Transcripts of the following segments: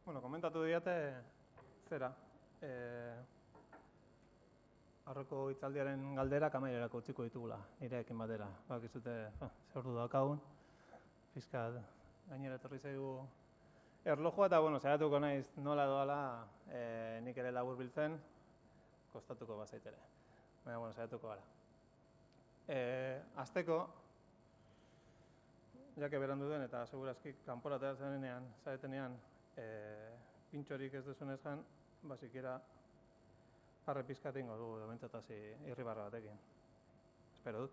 Bueno, komentatu diate zera. Aurreko hitzaldiaren galderak amaierarako utziko ditugula, nireekin batera. Bakizute, ze ordu daukagun, pixka gainera etorri zaigu erlojua, eta bueno, saiatuko naiz nola doala nik ere labur biltzen, kostatuko bazaitere. Baina, bueno, saiatuko gara. Azteko, jake berandu den eta segurazki kanpora ateratzen zaretenean pintxorik ez duzunez jan, basikera harre pizkat ingo dugu, behintzat hasi irribarra batekin. Espero dut.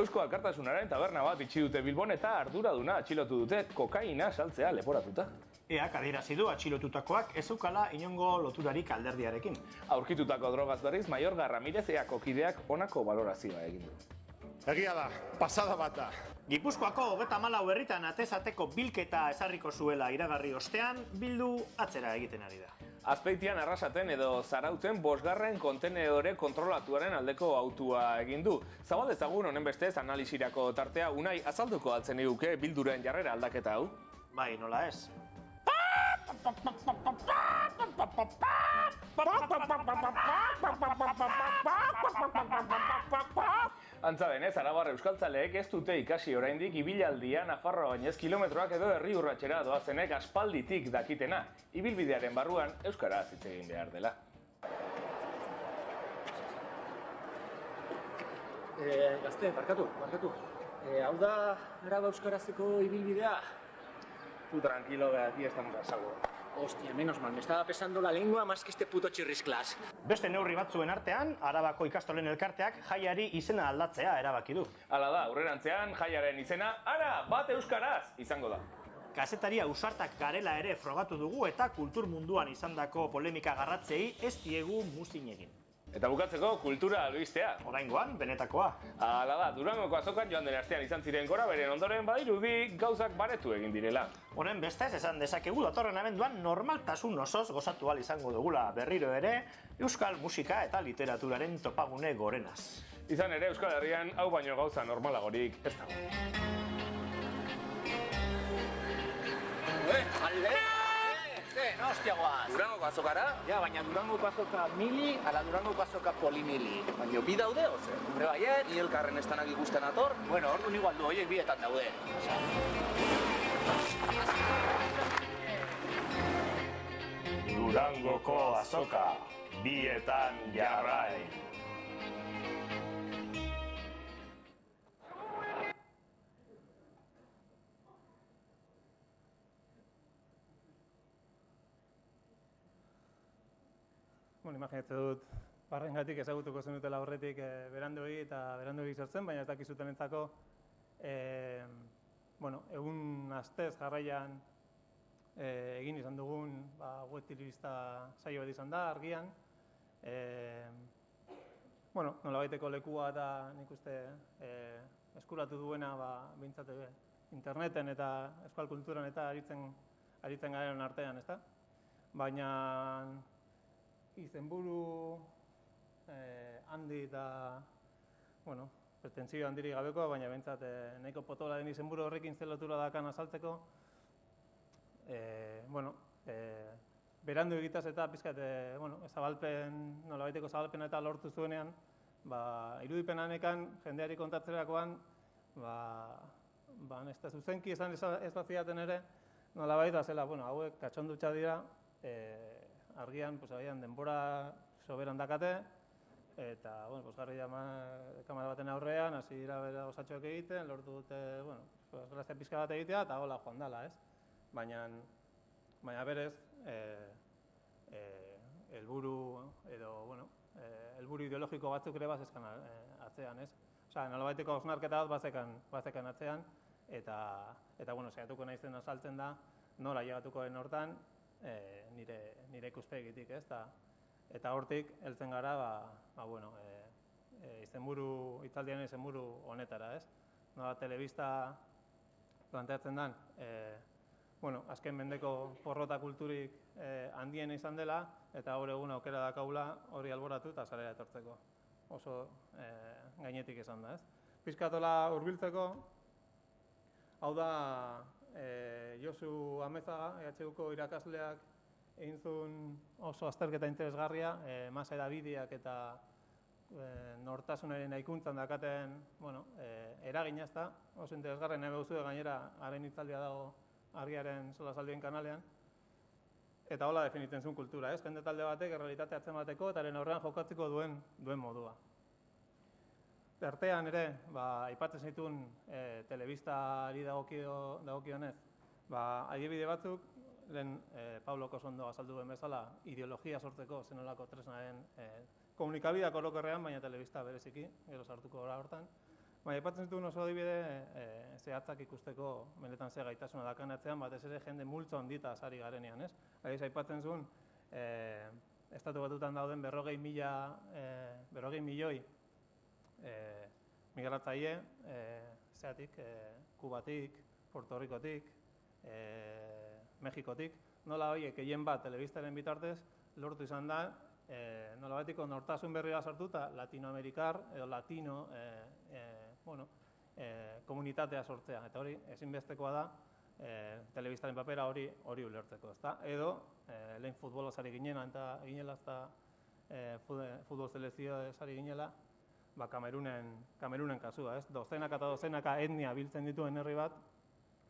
Eusko Alkartasunaren taberna bat itxi dute Bilbon eta arduraduna atxilotu dute kokaina saltzea leporatuta. Eak adierazi du atxilotutakoak ez zeukala inongo loturarik alderdiarekin. Aurkitutako drogaz berriz, Maiorga Ramirez eako kideak honako balorazioa egin du. Egia da, pasada bat da. Gipuzkoako 34 herritan atezateko bilketa ezarriko zuela iragarri ostean, Bildu atzera egiten ari da. Azpeitian Arrasaten edo Zarauten 5. kontenedore kontrolatuaren aldeko autua egin du. Zabaldezagun honen bestez analisirako tartea Unai azalduko altzen iguke Bilduren jarrera aldaketa hau? Bai, nola ez? Antza denez, arabar euskaltzaleek ez dute ikasi oraindik ibilaldia Nafarroa bainez kilometroak edo herri urratxera doazenek aspalditik dakitena, ibilbidearen barruan euskaraz hitz egin behar dela. Gazte, barkatu. Hau da Araba euskarazeko ibilbidea? Tú tranquilo, que aquí estamos a salvo. Hostia, menos mal, me estaba pesando la lengua más que este puto chirrisklas. Beste neurri batzuen artean, Arabako ikastolen elkarteak jaiari izena aldatzea erabaki du. Hala da, aurrerantzean jaiaren izena, ara, bat euskaraz izango da. Kazetaria ausartak garela ere frogatu dugu eta kultur munduan izandako polemika garratzei ez diegu muzin egin. Eta bukatzeko kultura albistea. Oraingoan, benetakoa. Hala da, Durangoko azokan joan den astean izan ziren gora beren ondoren badirudi gauzak baretu egin direla. Honen bestez, esan dezakegu datorren abenduan normaltasun osoz gozatu ahal izango dugula berriro ere euskal musika eta literaturaren topagune gorenaz. Izan ere, Euskal Herrian hau baino gauza normalagorik ez dago. No, hostia, guaz. Durangoko azokara? Ja, baina Durangoko azoka mili, ala Durangoko azoka polimili. Baina bi daude, oze? Hombre, baiet. Ni elkarren estanak ikusten ator? Bueno, orduan igual du, horiek bietan daude. Durangoko azoka, bietan jarrai. Bueno, imaginatzen dut, barrengatik ezagutuko zenutela horretik beranduegi eta beranduegi sortzen, baina ez dakizuten entzako, bueno, egun astez jarraian egin izan dugun web telebista saio bat izan da, argian. Bueno, nolabaiteko lekua eta nik uste eskuratu duena behintzat interneten eta euskal kulturan eta aritzen garen artean, ezta? Baina izenburu handi eta, bueno, pretentzio handirik gabeko, baina behintzat nahiko potola den izenburu horrekin zer lotura dakan azaltzeko, bueno, berandu egitaz eta pizkat, bueno, nolabaiteko zabalpena eta lortu zuenean, irudipena jendeari kontatzerakoan, ez da zuzenki esan ez da zidaten ere, nolabait zela, bueno, hauek katxondutxa dira, argian, denbora soberan dakate, eta, bueno, jarri kamera baten aurrean, hasi dira bera osatxoak egiten, lortu dute, bueno, grazia pizka bat egitea, eta hola joan dala, ez? Baina berez, helburu edo, bueno, helburu ideologiko batzuk ere bazezkan atzean, ez? Osea, nolabaiteko hausnarketa bat bazekan atzean, eta, bueno, saiatuko naizen azaltzen da, nola llegatuko den hortan, nire ikuspegitik, ez? Eta hortik, heltzen gara, bueno, hitzaldiaren izenburu honetara, ez? Nola telebista planteatzen den, bueno, azken mendeko porrota kulturik handien izan dela, eta gaur egun aukera dakaula hori alboratu eta sarera etortzeko. Oso gainetik izan da, ez? Pizkatola hurbiltzeko, hau da Josu Amezaga, EHUko irakasleak egin zuen oso azterketa interesgarria, masa edabideak eta nortasunaren aikuntzan dakaten, bueno, eragina ez da, oso interesgarria nahi behuzue gainera haren hitzaldia dago Argiaren Solasaldien kanalean, eta hola definitzen zuen kultura, ez? Jende talde batek errealitatea atzemateko eta haren aurrean jokatzeko duen modua. Artean ere, aipatzen zituen telebistari dagokionez, adibide batzuk, lehen Pablo Kosondo azaldu duen bezala, ideologia sortzeko zenolako tresnaren komunikabideak orokorrean, baina telebista bereziki, gero sartuko gara hortan. Baina aipatzen zituen oso adibide zehatzak ikusteko benetan ze gaitasuna dakanatzean, batez ere jende multzo handita sari garenean, ez? Aipatzen zuen, estatu batutan dauden 40 milioi migratzaile, zeatik, Kubatik, Puerto Ricotik, Mexikotik, nola horiek gehien bat telebistaren bitartez lortu izan da, nola batiko nortasun berria sartu eta latinoamerikar edo latino komunitatea sortzea. Eta hori ezinbestekoa da telebistaren papera hori ulertzeko, ezta? Edo, lehen futbola sari ginela eta futbol selekzio sari ginela, Kamerunen kasua, ez? Dozenaka eta dozenaka etnia biltzen dituen herri bat,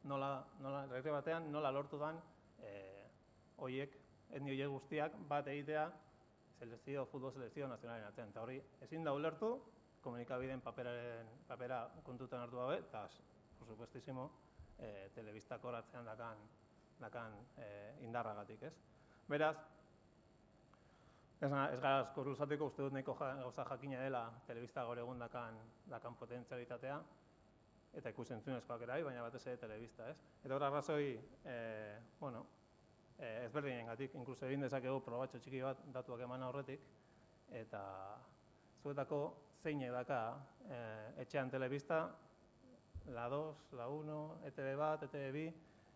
herri batean nola lortu dan etnia horiek guztiak bat egitea futbol selekzio nazionalen atzean. Eta hori ezin da ulertu, komunikabideen papera kontutan hartu gabe, eta, por supuestísimo, telebistak horatzean dakan indarragatik, ez? Beraz, ez gara asko luzateko, uste dut nahiko gauza jakina dela telebista gaur egun dakan potentzialitatea, eta ikusentzunezkoak erai, baina batez ere telebista, ez? Eta hor arrazoi, ezberdinengatik, inkluso egin dezakegu probatxo txiki bat datuak eman aurretik, eta zuetako zeinek daka etxean telebista, La 2, La 1, ETV bat, ETV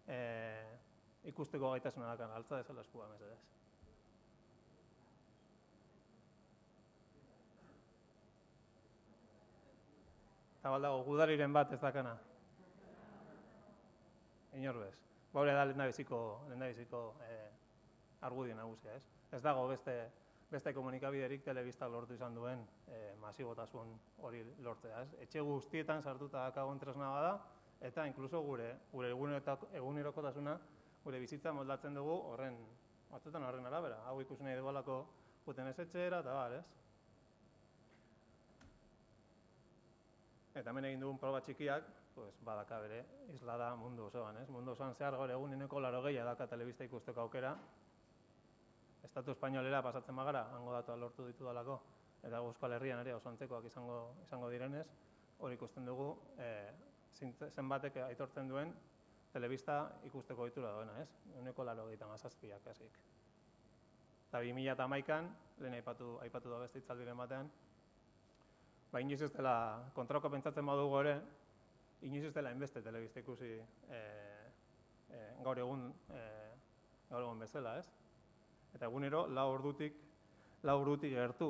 2, ikusteko gaitasuna dakan, altza dezala eskua, mesedez. Eta baldago, gudariren bat ez dakana. Inor bez. Hori da lehendabiziko argudio nagusia, ez? Ez dago beste komunikabiderik telebista lortu izan duen masibotasun hori lortzea, ez? Etxe guztietan sartuta dakagun tresna bada, eta inkluso gure egunerokotasuna, gure bizitza moldatzen dugu horren arabera. Hau ikusi nahi dugu juten ez etxera, eta bar, ez? Eta hemen egin dugun proba txikiak, badaka bere islada mundu osoan, ez? Mundu osoan zehar gaur egun 80% daka telebista ikusteko aukera. Estatu espainolera pasatzen bagara, hango datuak lortu ditu dalako, eta Euskal Herrian ere oso antzekoak izango direnez, hori ikusten dugu zenbatek aitortzen duen telebista ikusteko ohitura duena, ez? 87%, kasik. Eta 2011an, lehen aipatu da beste hitzaldiren batean, inoiz ez dela, kontrako pentsatzen badugu ere, inoiz ez dela inbeste telebista ikusi gaur egun bezala, ez? Eta egunero, lau ordutik gertu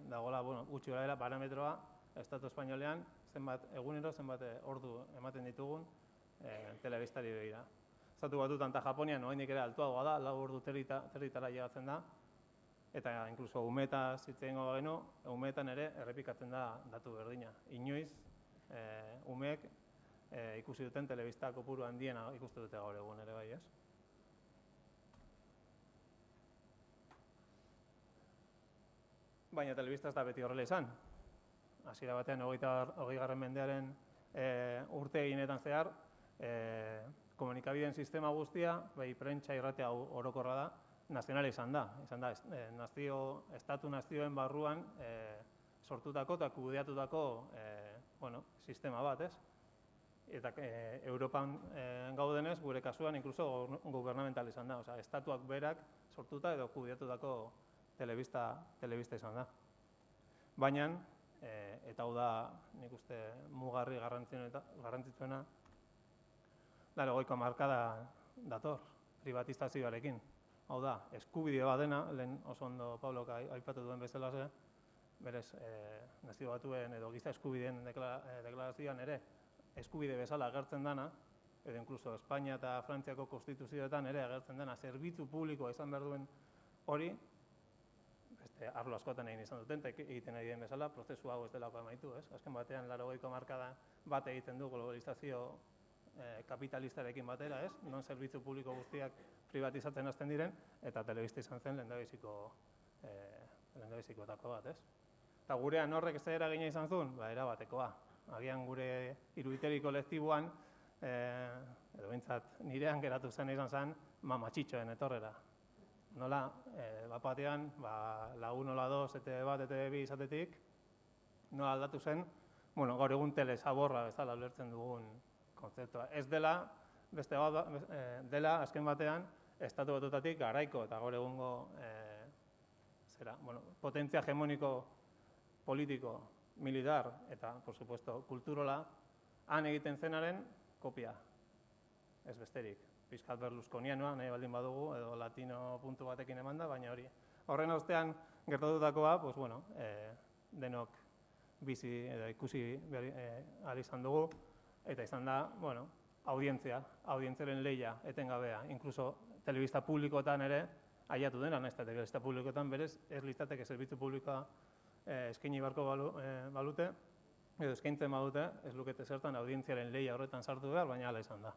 dagoela, gutxi gara dela, parametroa, Estatu Espainolean, egunero zenbat ordu ematen ditugun telebistari begira. Estatu Batutan eta Japonian oraindik ere altuagoa da, 4 ordu territara llegatzen da, eta inkluso umeetaz hitz egingo bagenu, umeetan ere errepikatzen da datu berdina. Inoiz, umeek ikusi duten telebista kopuru handiena ikustu dute gaur egun ere bai, ez? Baina telebista ez da beti horrela izan. Hasiera batean 20. mendearen urte eginetan zehar, komunikabideen sistema guztia, bai prentsa irratia orokorra da, nazionala izan da. Estatu nazioen barruan sortutako eta kudeatutako sistema bat, ez? Eta Europan gaudenez, gure kasuan, inkluso gubernamental izan da. Osa, estatuak berak sortuta edo kudeatutako telebista izan da. Baina, eta hau da, nik uste, mugarri garrantzitsuena, laurogeiko hamarkada dator, privatizazioarekin. Hau da, eskubide bat dena, lehen oso ondo Pablok aipatu duen bezalaxe, berez, nazio batuen edo giza eskubideen deklarazioan ere, eskubide bezala agertzen dana, edo inkluso Espainia eta Frantziako konstituzioetan ere agertzen dena, zerbitzu publikoa izan behar duen hori, beste arlo askotan egin izan duten, eta egiten ari den bezala, prozesu hau ez delako amaitu, ez? Azken batean, laurogeiko hamarkada bat egiten du globalizazio kapitalistarekin batera, ez? Non zerbitzu publiko guztiak privatizatzen hasten diren, eta telebista izan zen lehendabizikoetako bat, ez? Eta gurean horrek ez eragina izan zuen, erabatekoa. Agian gure iruditegi kolektiboan, edo bintzat nirean geratu zen izan zen, mamatxitxoen etorrera. Nola, bat batean, la 1, la 2, ETV1, ETV2 izatetik, nola aldatu zen, bueno, gaur egun telesaborra bezala ulertzen dugun kontzeptua. Ez dela, beste bat, dela, azken batean, estatu batutatik garaiko eta gaur egungo potentzia hegemoniko politiko, militar eta, por supuesto, kulturola, han egiten zenaren kopia, ez besterik. Pizkat berlusconianoa, nahi baldin badugu, edo latino puntu batekin eman da, baina hori. Horren ostean, gertatutakoa, pues bueno, denok bizi edo ikusi ahal izan dugu, eta izan da, bueno, audientziaren lehia etengabea, inkluso telebista publikoetan ere, aiatu dena, nahiz eta telebista publikoetan berez, ez litzateke zerbitzu publikoa eskaini beharko balute, edo eskaintzen badute, ez lukete zertan audientziaren lehia horretan sartu behar, baina hala izan da.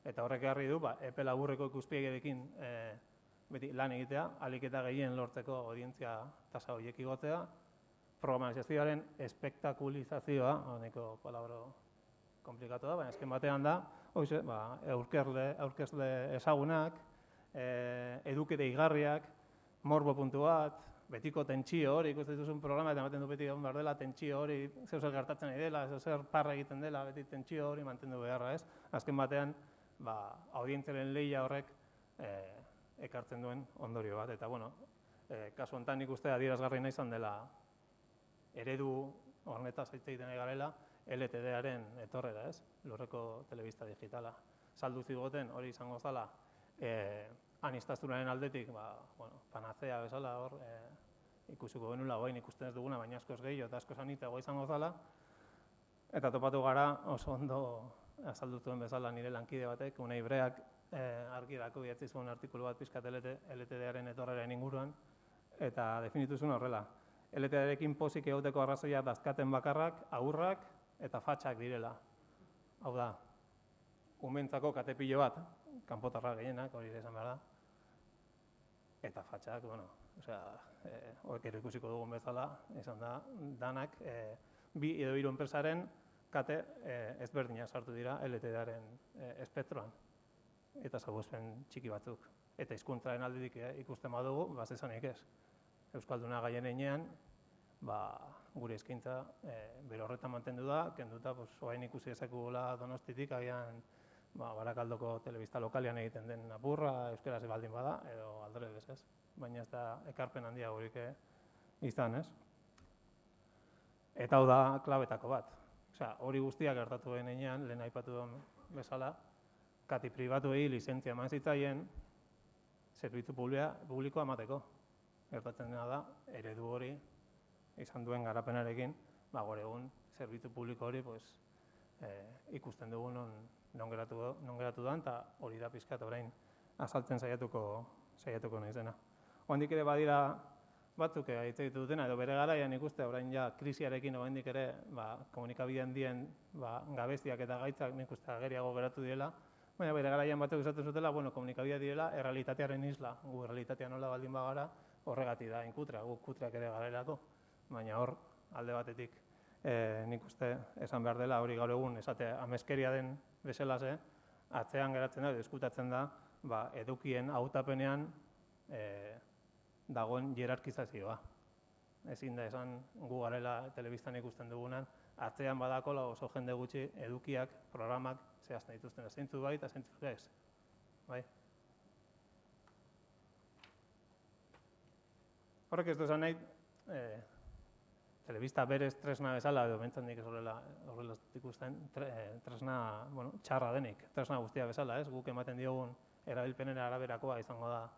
Eta horrek egarri du, epe laburreko ikuspegiekin beti lan egitea, ahalik eta gehien lortzeko audientzia tasa horiek igotzea, programazioaren espektakulizazioa, honeko palabra komplikatu da, baina azken batean da, aurkezle ezagunak, eduki deigarriak, morbo puntu bat, betiko tentsio hori, ikusten dituzun programa, eta ematen du beti egon behar dela, tentsio hori, zer gertatzen nahi dela, zer parra egiten dela, beti tentsio hori mantendu beharra, ez? Azken batean, audientziaren lehia horrek ekartzen duen ondorio bat, eta, bueno, kasu honetan nik uste adierazgarri nahi izan dela eredu hornetaz hitz egiten ari garela, LTD-aren etorrera, ez? Lurreko telebista digitala. Saldu zigoten hori izango zala, aniztasunaren aldetik, panacea bezala hor, ikusiko genula, oain ikusten ez duguna, baina askoz gehiago eta askoz anitagoa izango zala, eta topatu gara oso ondo azaldutuen bezala nire lankide batek, Unai Break argirako bidatzi zuen artikulu bat pizkat LTD-aren etorreraren inguruan, eta definitu zuen horrela. LTD-arekin pozik egoteko arrazoia dazkaten bakarrak, haurrak eta fatxak direla. Hau da, umentzako katepilo bat, kanpotarra gehienak, hori esan behar da, eta fatxak, horrek ere ikusiko dugun bezala, izan da, danak, bi edo hiru enpresaren kate ezberdinak sartu dira LTD-aren espektroan, eta salbuespen txiki batzuk. Eta hizkuntzaren aldetik ikusten badugu, esanik ez. Euskalduna gaien heinean, gure eskaintza bere horretan mantendu da, kenduta, orain ikusi ezakugula Donostitik, agian Barakaldoko telebista lokalian egiten den apurra, euskaraz baldin bada, edo aldrebes, ez? Baina ez da ekarpen handia horik izan, ez? Eta hau da klabetako bat. Hori guztiak gertatu den heinean, lehen aipatu duen bezala, kati pribatuei lizentzia eman zitzaien, zerbitzu publikoa emateko. Gertatzen dena da, eredu hori izan duen garapenarekin, gaur egun zerbitzu publiko hori ikusten dugu non geratu da, eta hori da pizkat orain azaltzen saiatuko naizena. Oraindik ere badira batzuk hitz egiten dutena, edo bere garaian ikuste, orain ja krisiarekin oraindik ere komunikabideen dien gabeziak eta gaitzak nik uste ageriago geratu direla, baina bere garaian batzuk esaten zutela, komunikabidea direla errealitatearen isla, gu errealitatea nola baldin bagara, horregatik da inkutrea, guk kutreak ere garelako, baina hor alde batetik nik uste esan behar dela, hori gaur egun esate ameskeria den bezalase, atzean geratzen da, diskutatzen da, edukien hautapenean dagoen hierarkizazioa. Ezin da esan gu garela telebistan ikusten dugunan, atzean badakola oso jende gutxi edukiak, programak zehazten dituzten, zeintzu bai eta zeintzu ez. Horrek ez du esan nahi, telebista berez tresna bezala, edo bentsat nik ez horrela ikusten, tresna, bueno, txarra denik, tresna guztia bezala, ez? Guk ematen diogun erabilpenera araberakoa izango da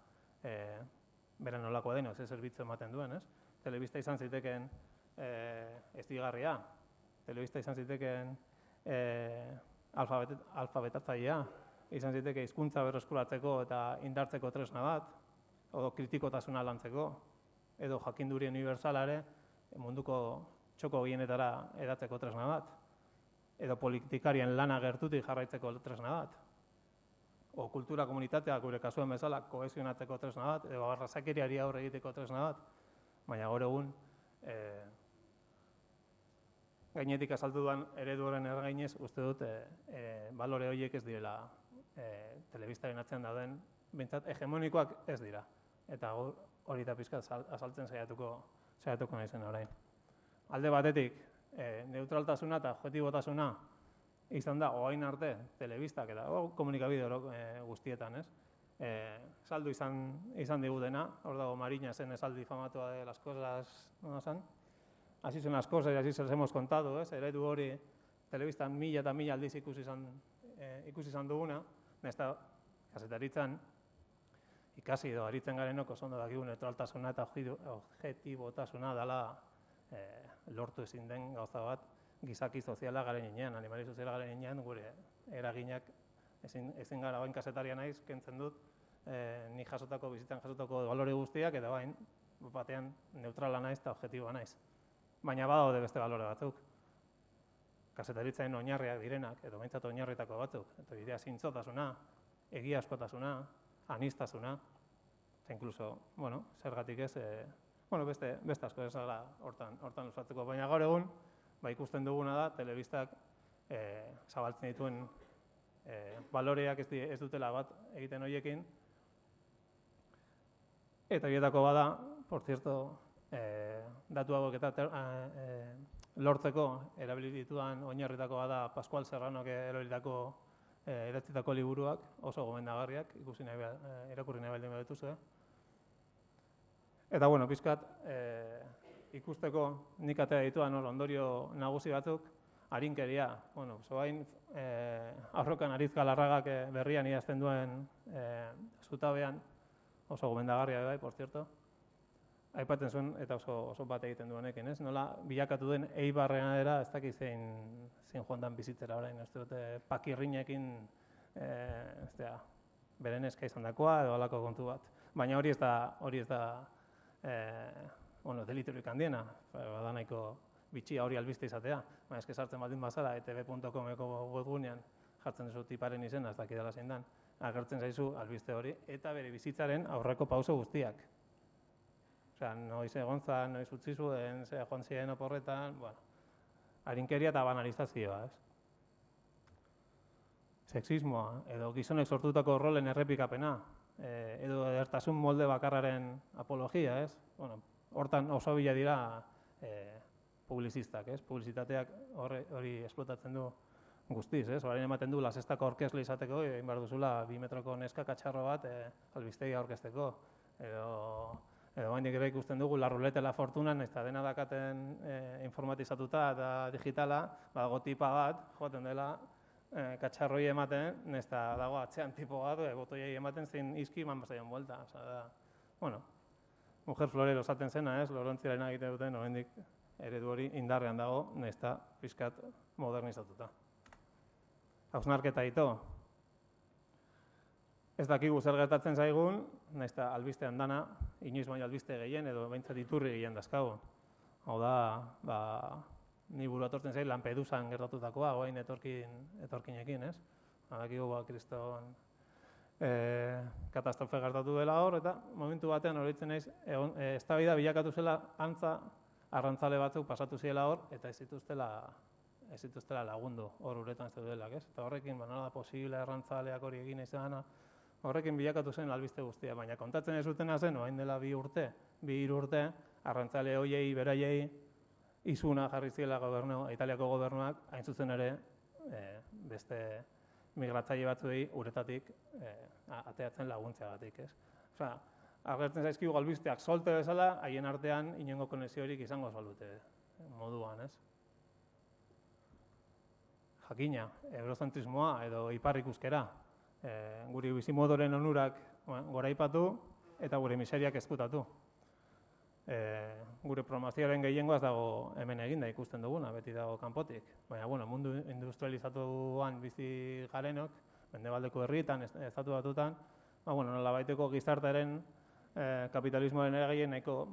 bera nolakoa den, ze zerbitzu ematen duen, ez? Telebista izan zitekeen estigarria, telebista izan zitekeen alfabetatzailea, izan ziteke hizkuntza berreskuratzeko eta indartzeko tresna bat, edo kritikotasuna lantzeko, edo jakinduri unibertsalare munduko txoko gehienetara edatzeko tresna bat, edo politikarien lana gertutik jarraitzeko tresna bat, o kultura komunitatea gure kasuen bezala kohesionatzeko tresna bat, edo arrazakeriari aurre egiteko tresna bat, baina gaur egun gainetik azaldu duan eredu horren ergainez uste dut balore horiek ez direla telebistaren atzean dauden, behintzat hegemonikoak ez dira. Eta hori eta pizkat azaltzen saiatuko naizen orain. Alde batetik, neutraltasuna eta objetibotasuna izan da orain arte telebistak eta komunikabide guztietan, ez? Saldu izan digutena, hor dago Marina zen esaldi famatua de las cosas, no zen? Así son las cosas y así se las hemos contado, ez? Eredu hori telebistan 1000 eta 1000 aldiz ikusi izan duguna, nesta kazetaritzan ikasi edo aritzen garenok oso ondo dakigu neutraltasuna eta objetibotasuna dela lortu ezin den gauza bat gizaki soziala garen inean, animali soziala garen inean, gure eraginak ezin gara bain kazetaria naiz, kentzen dut, ni bizitan jasotako balore guztiak, eta bain batean neutrala naiz eta objetiboa naiz. Baina badaude beste balore batzuk. Kazetaritzaren oinarriak direnak, edo behintzat oinarritako batzuk, eta bidea zintzotasuna, egiazkotasuna, aniztasuna, eta inkluso, zergatik ez, beste asko ez dela hortan luzatzeko. Baina gaur egun, ikusten duguna da, telebistak zabaltzen dituen baloreak ez dutela bat egiten horiekin, eta horietako bada, por cierto, datu hauek eta lortzeko erabili ditudan oinarritako bada Pascual Serranok idatzitako liburuak, oso gomendagarriak, irakurri nahi baldin badituzue. Eta, pizkat, ikusteko nik atea dituan ondorio nagusi batzuk, arinkeria. Zoain, Arrokan Arizka Larragak berrian idazten duen zutabean, oso gomendagarria bai, por cierto, aipatzen zuen eta oso bat egiten duenekin, ez? Nola bilakatu den Eibarrenera ez dakit zein joan dan bizitzera orain, ez dut pakirrinekin beren eska izan dakoa edo halako kontu bat. Baina hori ez da deliturik handiena, bada nahiko bitxia hori albiste izatea. Baina eske sartzen baldin bazara, etb.comeko webgunean jartzen duzu tiparen izena, ez dakidala zein dan, agertzen zaizu albiste hori, eta bere bizitzaren aurreko pauso guztiak. Osea, noiz egon zan, noiz utzi zuen, joan ziren oporretan, arinkeria eta banalizazioa, ez? Sexismoa, edo gizonek sortutako rolen errepikapena, edo edertasun molde bakarraren apologia, ez? Hortan oso bila dira publizistak, ez? Publizitateak hori esplotatzen du guztiz, ez? Orain ematen du lasestako orkesle izateko, egin behar duzula 2 metroko neska katxarro bat albistegia aurkezteko, edo baindik ere ikusten dugu La Ruleta la Fortunan, ez da dena dakaten informatizatuta eta digitala, dago tipa bat, joaten dela katxarroi ematen, ez da dago atzean tipo bat, botoiei ematen zein izki eman bazaion buelta. Mujer florero esaten zena, ez, Lorontziaren egite duten, oraindik eredu hori indarrean dago, ez da pixkat modernizatuta. Hausnarketa ito. Ez dakigu zer gertatzen zaigun, nahiz eta albistean dana, inoiz baino albiste gehien edo behintzat iturri gehien dazkagu. Hau da, ni buru atortzen zail Lampedusan gertatutakoa, oain etorkinekin, ez? Dakigu kriston katastrofe gertatu dela hor, eta momentu batean horitzen naiz, eztabaida bilakatu zela antza arrantzale batzuk pasatu ziela hor, eta ez zituztela lagundu hor uretan zeudelak, ez? Eta horrekin, nola da posible arrantzaleak hori egin izan, horrekin bilakatu zen albiste guztia, baina kontatzen ez dutena zen, orain dela 2 urte, arrantzale hoiei, beraiei, izuna jarri ziela Italiako gobernuak, hain zuzen ere, beste migratzaile batzuei uretatik ateatzen laguntzeagatik, ez? Osea, agertzen zaizkigu albisteak solte bezala, haien artean inongo konexiorik izango ez balute moduan, ez? Jakina, eurozentrismoa edo ipar ikuskera, guri bizimodoren onurak goraipatu eta gure miseriak ezkutatu. Gure promozioaren gehiengoa ez dago hemen eginda ikusten duguna, beti dago kanpotik. Baina, mundu industrializatuan bizi garenok, mendebaldeko herrietan, estatu batutan, nolabaiteko gizartearen kapitalismoaren eragile nahiko,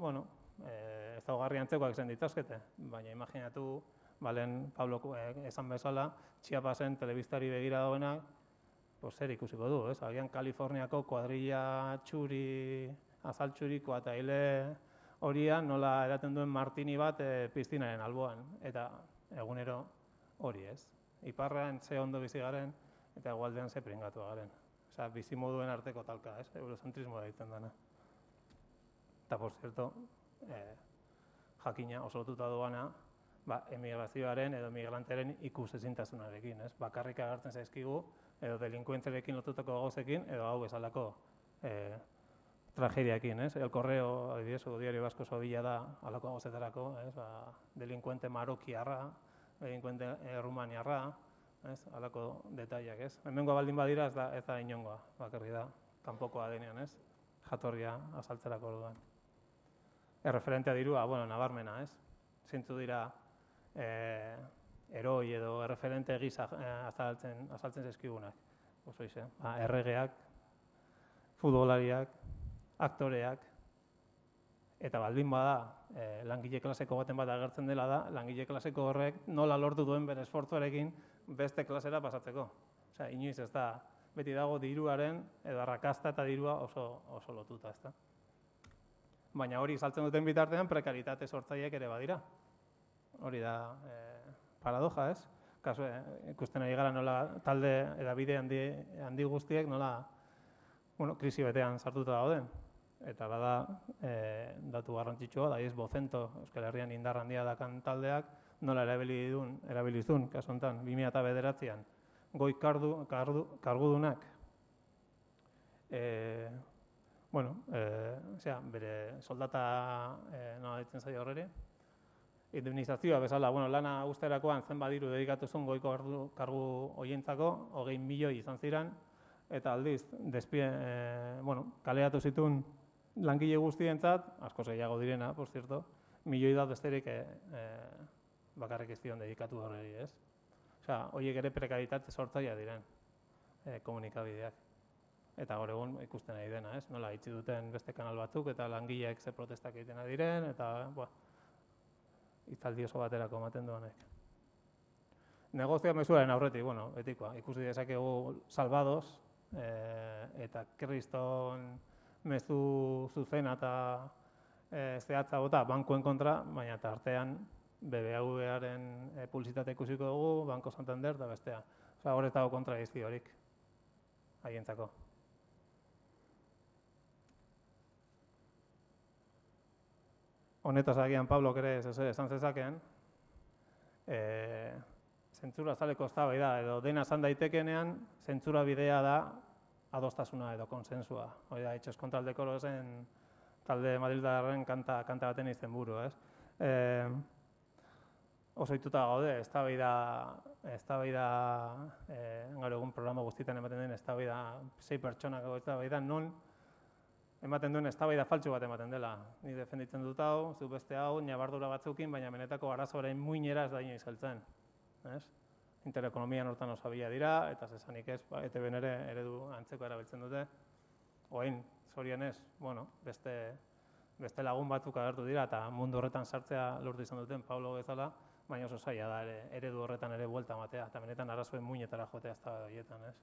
ezaugarri antzekoak izan ditazkete. Baina, imaginatu, balen Pablok esan bezala, Chiapasen telebistari begira dauenak, zer ikusiko du, ez? Agian Kaliforniako kuadrilla txuri, azaltxurikoa eta hile horian nola eraten duen martini bat piztinaren alboan. Eta egunero hori, ez? Iparrean ze ondo bizi garen eta hegoaldean ze pringatu garen. Osea, bizimoduen arteko talka, ez? Eurozentrismoa deitzen dena. Eta, por cierto, jakina oso lotuta doana, emigrazioaren edo emigranteren ikusezintasunarekin, ez? Bakarrik agertzen zaizkigu, edo delinkuentzarekin lotutako gauzekin, edo hau bezalako tragediakin, ez? El Correo, adibidez, o Diario Vasco Sobila da halako gauzetarako, ez? Delinkuente marokiarra, delinkuente rumaniarra, ez? Halako detaiak, ez? Hemengoa baldin badira ez da inongoa, bakarrik da, kanpokoa denean, ez? Jatorria azaltzerako orduan. Erreferentea dirua, nabarmena, ez? Zintzu dira heroi edo erreferente gisa azaltzen zaizkigunak. Oso erregeak, futbolariak, aktoreak, eta baldin bada langile klaseko baten bat agertzen dela da, langile klaseko horrek nola lortu duen bere esfortzuarekin beste klasera pasatzeko. Osea, inoiz ez da, beti dago diruaren edo arrakasta eta dirua oso lotuta, ez da. Baina hori saltzen duten bitartean prekaritate sortzaileak ere badira. Hori da paradoja, ez? Kasu, ikusten ari gara nola talde eta bide handi guztiek nola krisi betean sartuta dauden. Eta bada datu garrantzitsua, da ez Bocento, Euskal Herrian indar handia dakan taldeak, nola erabilizun, kasu honetan, 2009an, goi kargudunak, bere soldata nola ditzen zaio horreri, indemnizazioa bezala, lana usterakoan zen badiru dedikatu zuen goiko kargu horientzako, 20 milioi izan ziren, eta aldiz, kaleatu zituen langile guztientzat, asko gehiago direna, por cierto, milioi da besterik bakarrik ez dion dedikatu horreri, ez? Osea, horiek ere prekaritate sortzailea diren komunikabideak. Eta gaur egun ikusten ari dena, ez? Nola itxi duten beste kanal batzuk eta langileek ze protestak egiten ari diren, eta, hitzaldi oso baterako ematen duanek. Negozioa mezuaren aurretik, betikoa, ikusi dezakegu Salvados, eta Kriston mezu zuzena eta zehatza bota bankuen kontra, baina eta artean BBVaren publizitate ikusiko dugu, Banco Santander eta bestea. Osea, hor ez dago kontradiziorik haientzako. Honetaz agian Pablok ere esan zezakeen, zentzura azaleko eztabaida edo dena esan daitekenean, zentzura bidea da adostasuna edo konsensua. Hori da, Itxos kontra el dekoro zen talde madrildarren kanta baten izen buru, ez? Oso ituta gaude, eztabaida gaur egun programa guztietan ematen den eztabaida 6 pertsonak eztabaida non ematen duen eztabaida faltsu bat ematen dela. Ni defenditzen dut hau, zu beste hau, ñabardura batzukin, baina benetako arazoaren muinera ez da inoiz heltzen. Interekonomian hortan osabila dira, eta zesanik ez, ETB-n ere eredu antzeko erabiltzen dute. Oain, zorionez, beste lagun batzuk agertu dira, eta mundu horretan sartzea lortu izan duten Pablo bezala, baina oso zaila da eredu horretan ere buelta ematea, eta benetan arazoen muinetara joatea ez da horietan, ez?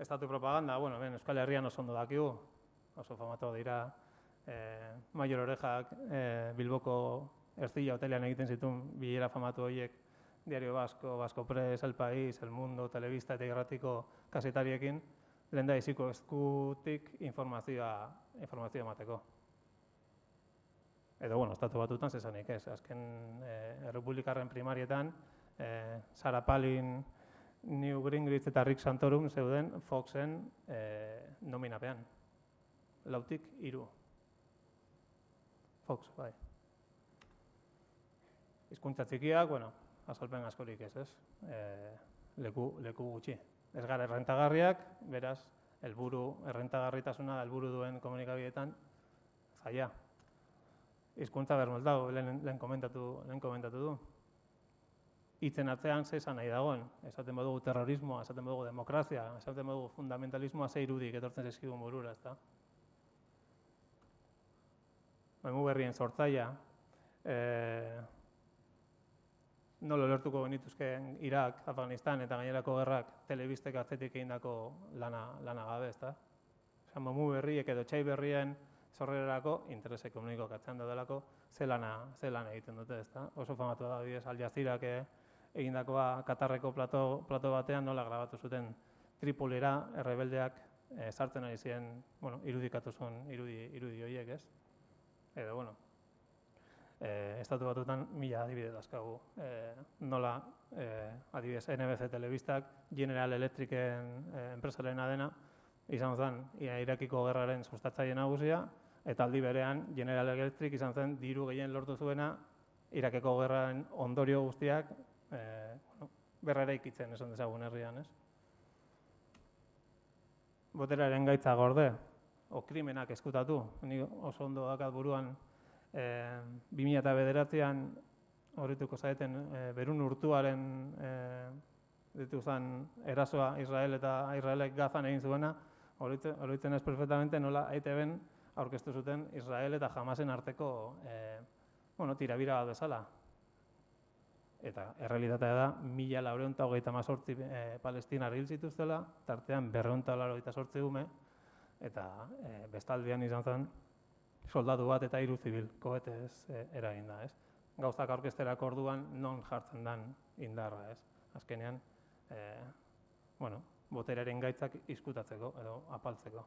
Estatu propaganda, Euskal Herrian oso ondo dakigu, oso famatu dira, Maior Orejak Bilboko Ercilla hotelean egiten zituen bilera famatu horiek, Diario Vasco, Vasco Press, El País, El Mundo, Telebista eta irratiko kasetariekin, lehendabiziko eskutik informazioa emateko. Edo, estatu batutan zezanik ez. Azken errepublikarren primarietan, Sarah Palin, Newt Gingrich eta Rick Santorum zeuden Foxen nominapean. 4-3. Fox, bai. Hizkuntza txikiak, bueno, azalpen askorik ez? Leku gutxi. Ez gara errentagarriak, beraz, errentagarritasuna helburu duen komunikabideetan zaila. Hizkuntza bermoltau, lehen komentatu du. Hitzen atzean ze esan nahi dagoen. Esaten badugu terrorismoa, esaten badugu demokrazia, esaten badugu fundamentalismoa, ze irudik etortzen zaizkigun burura, ezta? Emu berrien sortzaia, nola ulertuko genituzkeen Irak, Afganistan eta gainerako gerrak telebistek atzetik egindako lana gabe, ezta? Emu berriek edo txai berrien sorrerarako interes ekonomikoak atzean daudelako ze lan egiten dute, ezta? Oso famatu da, adibidez, Al Jazeerak egindakoa Katarreko plato batean nola grabatu zuten Tripolira errebeldeak sartzen ari ziren, bueno, irudikatu zuen irudi horiek, ez? Edo, bueno, Estatu Batuetan 1000 adibide dazkagu. Nola, adibidez, NBC telebistak General Electricen enpresarena dena, izan zen Irakiko gerraren sustatzaile nagusia, eta aldi berean General Electric izan zen diru gehien lortu zuena Irakiko gerraren ondorio guztiak berra eraikitzen esan dezagun herrian, ez? Boteraren gaitza gorde, o krimenak eskutatu. Ni oso ondo dakat buruan 2009an horrituko zaeten Berun urtuaren dituzan erasoa Israelek Gazan egin zuena, horitzen ez perfectamente nola EITB-en aurkeztu zuten Israel eta Hamasen arteko tirabira bat bezala. Eta errealitatea da, 1438 palestinar hil zituztela, tartean 288 ume, eta bestaldean izan zen soldatu bat eta 3 zibil, kohetez eraginda, ez? Gauzak aurkezterako orduan non jartzen den indarra, ez? Azkenean, boteraren gaitzak izkutatzeko edo apaltzeko.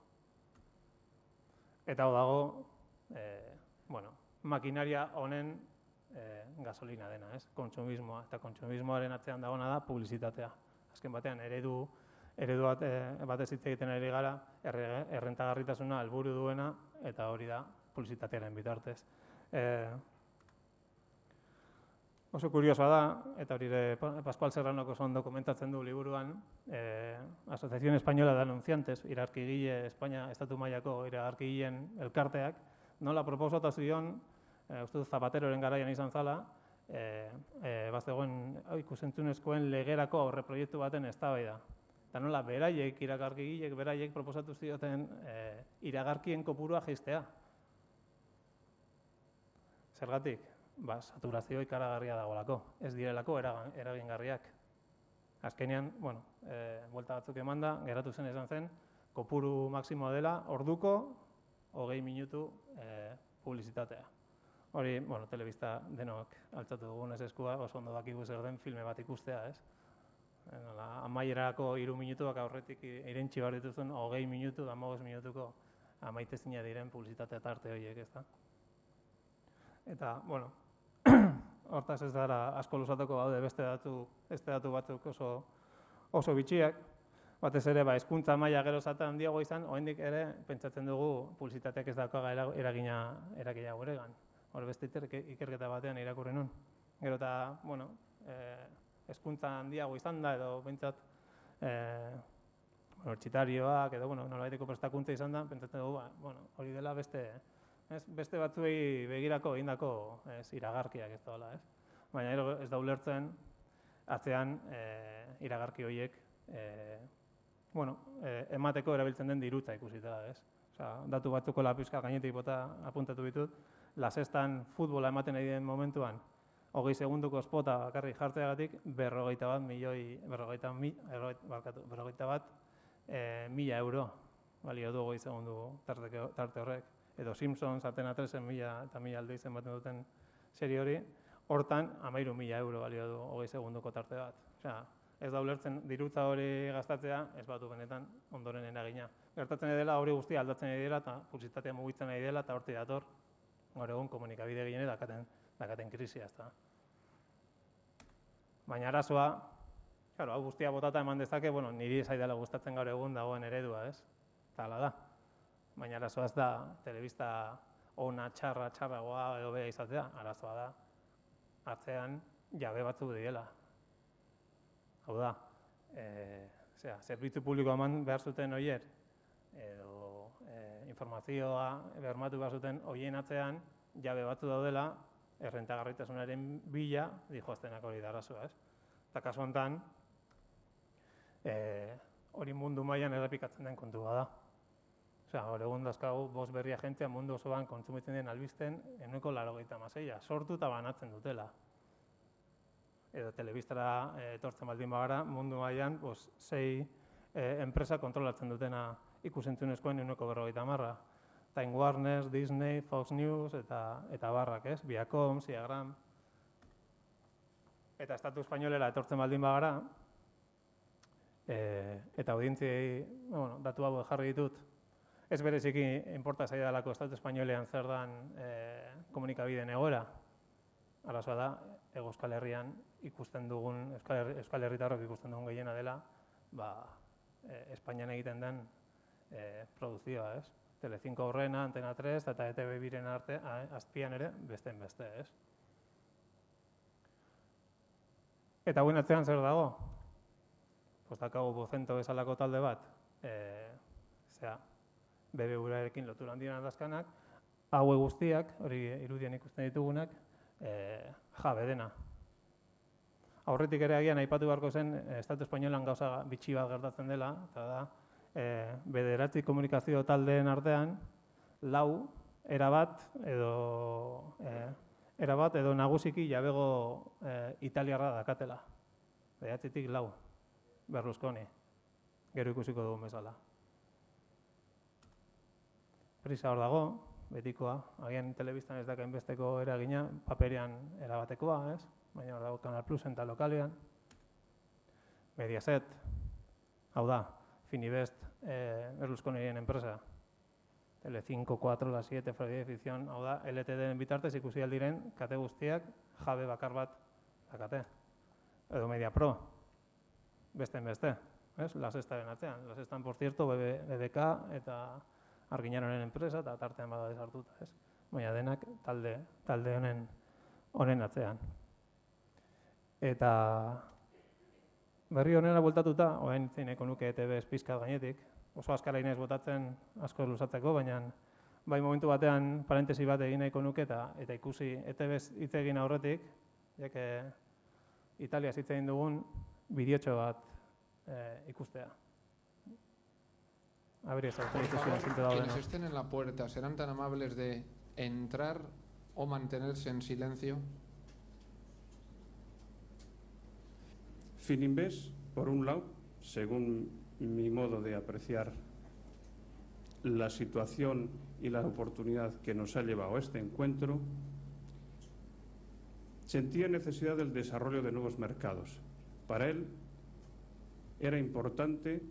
Eta hau dago, makinaria honen gasolina dena, ez? Kontsumismoa, eta kontsumismoaren atzean dagoena da publizitatea. Azken batean, eredu batez hitz egiten ari gara, errentagarritasuna helburu duena, eta hori da publizitatearen bitartez. Oso kuriosoa da, eta hori Pascual Serranoko ondo komentatzen du liburuan, Asociación Española de Anunciantes, iragarkigile Espainia estatu mailako iragarkigileen elkarteak, nola proposatu zion, uste dut Zapateroren garaian izan zala, bazegoen ikusentzunezkoen legerako aurreproiektu baten eztabaida. Eta nola iragarkigileek beraiek proposatu zioten iragarkien kopurua jaistea. Zergatik? Saturazio ikaragarria dagoelako, ez direlako eragingarriak. Azkenean, buelta batzuk emanda, geratu zen esan zen, kopuru maksimoa dela, orduko 20 minutu publizitatea. Hori, telebista denok altzatu dugunez eskua, oso ondo dakigu zer den filme bat ikustea, ez? Amaierako 3 minutuak aurretik irentsi behar dituzun 20 minutu, 15 minutuko amaitezina diren publizitatea tarte horiek, ez da? Eta, hortaz ez dara asko luzatuko daude beste datu batzuk oso bitxiak. Batez ere, hezkuntza maila gero zaten handiago izan, oraindik ere pentsatzen dugu publizitateak ez daukaga eragina guregan. Hor beste ikerketa batean irakurri nun. Gero eta, hezkuntza handiago izan da, edo behintzat unibertsitarioak, edo nolabaiteko prestakuntza izan da, pentsatzen dugu, hori dela beste batzuei begirako egindako iragarkiak ez da, ez? Baina ez da ulertzen atzean iragarki horiek emateko erabiltzen den dirutza ikusita, ez? Datu batzuko lapizka gainetik bota apuntatu ditut, La Sextan futbola ematen ari den momentuan 20 segunduko spota bakarrik jartzeagatik 41.000 euro balio du 20 segundu tarte horrek. Edo Simpsons, Antena 3-en 1000 eta 1000 aldiz ematen duten serie hori, hortan 13.000 euro balio du 20 segunduko tarte bat. Ez da ulertzen dirutza hori gastatzea, ez batu benetan ondoren eragina. Gertatzen dela hori guztia aldatzen ari dela eta publizitatea mugitzen ari dela eta hortik dator gaur egun komunikabide gehiene dakaten krisia, ezta. Baina arazoa, hau guztia botata eman dezake, niri ez dela gustatzen gaur egun dagoen eredua, ez? Eta hala da. Baina arazoa ez da telebista ona, txarragoa edo bea izatea, arazoa da atzean jabe batzuk diela. Hau da, zerbitzu publikoa eman behar zuten horiek, edo informazioa bermatu behar zuten horien atzean jabe batzu daudela, errentagarritasunaren bila dijoaztenak hori da arazoa, ez? Eta kasu honetan, hori mundu mailan errepikatzen den kontua da. Gaur egun dazkagu bost berri agentzia mundu osoan kontsumitzen den albisten 96%, sortu eta banatzen dutela. Edo telebistara etortzen baldin bagara, mundu mailan 6 enpresa kontrolatzen dutena ikusentzunezkoen 50%. Time Warner, Disney, Fox News eta barrak, ez? Viacom, Siagram. Eta estatu espainolera etortzen baldin bagara, eta audientziei, datu hau jarri ditut, ez bereziki inporta zaidalako estatu espainolean zer dan komunikabideen egoera. Arazoa da, Euskal Herrian ikusten dugun, Euskal Herritarrok ikusten dugun gehiena dela, Espainian egiten den produzioa, ez? Telecinco aurrena, Antena 3 eta ETV biren arte, azpian ere, besteen beste, ez? Eta hauen atzean zer dago? Dakago Vocento bezalako talde bat, BBVarekin lotura handien aldazkanak, haue guztiak, hori irudien ikusten ditugunak, jabe dena. Aurretik ere agian aipatu beharko zen, Estatu Espainolan gauza bitxi bat gertatzen dela, eta da, bederatzi komunikazio taldeen artean, lau, erabat edo nagusiki jabego italiarra dakatela. Bederatzitik lau, Berlusconi, gero ikusiko dugun bezala. Prisa hor dago, betikoa, agian telebistan ez dakain besteko eragina, paperean erabatekoa, ez? Baina hor dago Canal Plusen eta lokalean. Mediaset, hau da, Fininvest, Berlusconien enpresa. Telecinco, 4, La 7, Freire de Ficción, hau da, LTD-en bitartez ikusi aldiren, kate guztiak, jabe bakar bat dakate. Edo Mediapro, besten beste, ez? La Sextaren atzean. La Sextan, por cierto, BBK eta Arginanoren enpresa eta tartean bada desartuta, ez? Baina denak talde honen atzean. Eta berri honera bueltatuta, orain zeineko nuke ETB pizkat gainetik, oso azkara inez botatzen asko luzatzeko, baina bai momentu batean parentesi bat egin nahiko nuke eta ikusi ETB hitz egin aurretik, jake Italiaz hitz egin dugun bideotxo bat ikustea. A ver, eso, por favor, quienes estén en la puerta, ¿serán tan amables de entrar o mantenerse en silencio? Fininvest, por un lado, según mi modo de apreciar la situación y la oportunidad que nos ha llevado a este encuentro, sentía necesidad del desarrollo de nuevos mercados. Para él era importante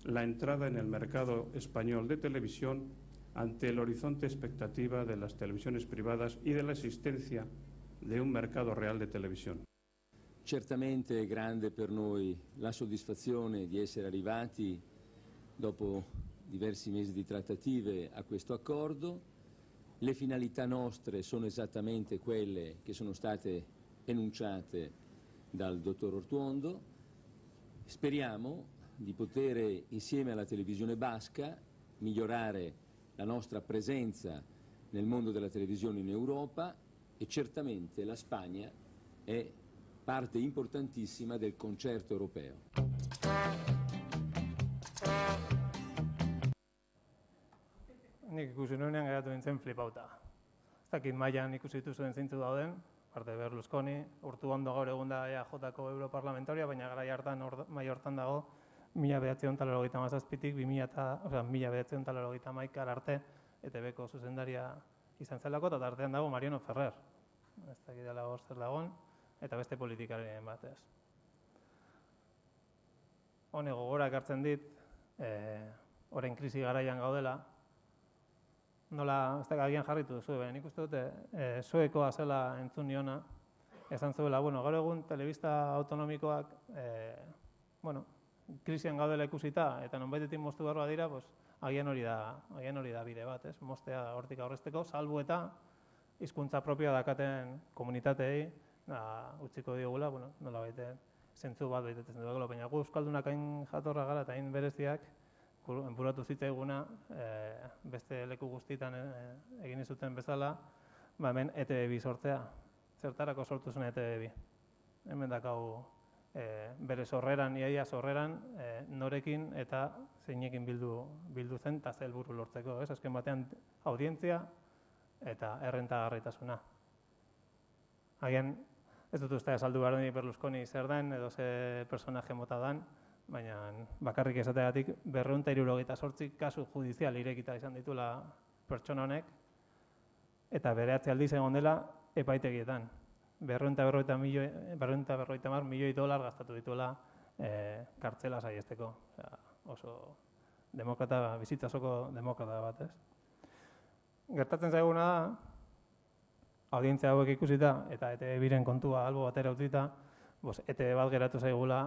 la entrada en el mercado español de televisión ante el horizonte expectativa de las televisiones privadas y de la existencia de un mercato real di televisione. Certamente è grande per noi la soddisfazione di essere arrivati dopo diversi mesi di trattative a questo accordo. Le finalità nostre sono esattamente quelle che sono state enunciate dal dottor Ortuondo. Speriamo di poter, insieme alla televisione basca, migliorare la nostra presenza nel mondo della televisione in Europa e certamente la Spagna è parte importantissima del concerto europeo. Nik ikusi nuenean geratu nintzen flipauta. Ez dakit mailan ikusi dituzuen zeintzu dauden, parte Berlusconi, Ortuondo gaur egun da EAJ-ko europarlamentarioa, baina garai hartan mai hortan dago 1987tik 1991 arte ETB-ko zuzendaria izan zelako, eta tartean dago Mariano Ferrer. Ez dakit dela hor zer dagoen, eta beste politikarien batez. Hone gogora ekartzen dit, orain krisi garaian gaudela, nola, ez da agian jarritu duzu, nik uste dute, Suekoa zela entzun niona, esan zuela, gaur egun telebista autonomikoak, krisian gaudela ikusita, eta nonbaitetik moztu barroa dira, agian hori da bide bat, ez? Moztea hortik aurrezteko, salbu eta hizkuntza propioa dakaten komunitateei utziko diogula, bueno, nola baite, zentzu bat baitetzen dugu, baina gu euskaldunak hain jatorra gara eta hain bereziak, enpuratu zitzaiguna, beste leku guztietan egin zuten bezala, hemen ETB sortzea. Zertarako sortu zen ETB. Hemen dakau bere sorreran, iaia sorreran, norekin eta zeinekin bildu zen eta ze helburu lortzeko, ez? Azken batean audientzia eta errentagarritasuna. Hagian, ez dut uste azaldu behar deni Berlusconi zer den, edo ze personaje mota dan, baina bakarrik esategatik 278 kasu judizial irekita izan ditula pertsona honek, eta bere aldiz egon dela epaitegietan. 250 milioi dolar gastatu dituela kartzela saiesteko. Oso demokrata, bizitzasoko demokrata bat, ez? Gertatzen zaiguna da, audientzia hauek ikusita eta ETB-ren kontua albo batera utzita, ETB bat geratu zaigula,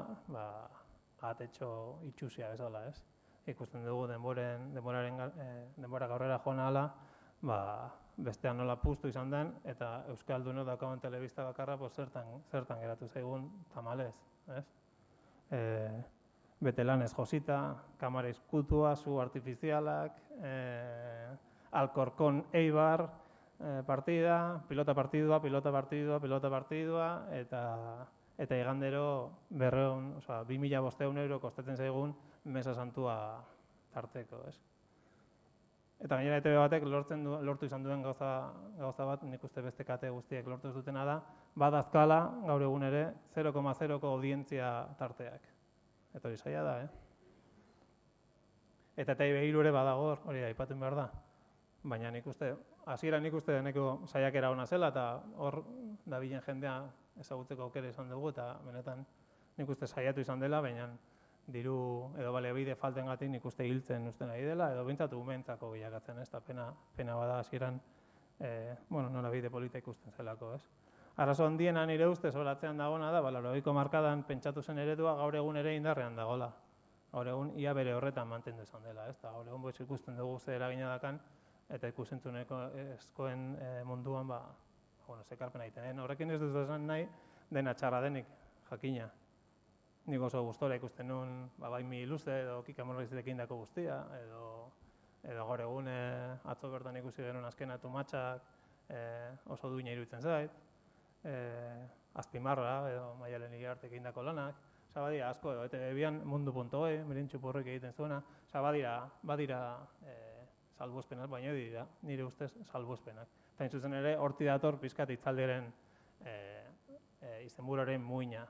atetxo itxusia bezala, ez? Ikusten dugu denbora gaurrera joan ahala, bestean nola puztu izan den, eta Euskaldunok daukagun telebista bakarra zertan geratu zaigun tamalez, ez? Betelanez josita, kamara izkutua, zu artifizialak, Alcorcón Eibar partida, pilota partidua, eta igandero 2.500 euro kostatzen zaigun mesa santua tarteko, ez? Eta gainera ETB batek lortu izan duen gauza bat, nik uste beste kate guztiek lortu ez dutena da, badazkala gaur egun ere 0,0ko audientzia tarteak. Eta hori zaila da, Eta ETB ere badago hori aipatu behar da. Baina nik uste, hasieran nik uste deneko saiakera ona zela, eta hor dabilen jendea ezagutzeko aukera izan dugu, eta benetan nik uste saiatu izan dela, baina diru edo baliabide faltengatik nik uste hiltzen usten ari dela, edo bintzatu umentzako bilakatzen, ez? Eta pena bada hasieran, nola bide polita ikusten zelako, ez? Arazo handiena nire ustez horatzean dagoena da, 80ko markadan pentsatu zen eredua gaur egun ere indarrean dagoela. Gaur egun ia bere horretan mantendu izan dela, ez? Gaur egun ikusten dugu ze eragina dakan, eta ikusentzuneko eskoen munduan, zekarpena egiten. Horrekin ez dut esan nahi, dena txarra denik, jakina. Nik oso gustora ikusten nuen, bai mi luze edo Kika Morrizekin dako guztia, edo gaur egun atzo bertan ikusi genuen azkena Tumatxak oso duina iruditzen zait, Azpimarra edo Maialen Iriartekin dako lanak, badira asko edo ETB-an mundu.e, Merintxu Porrek egiten zuena, badira salbuespenak, baina dira, nire ustez salbuespenak. Eta intzuzen ere, horti dator pizkat itzaldiaren izenburuaren muina.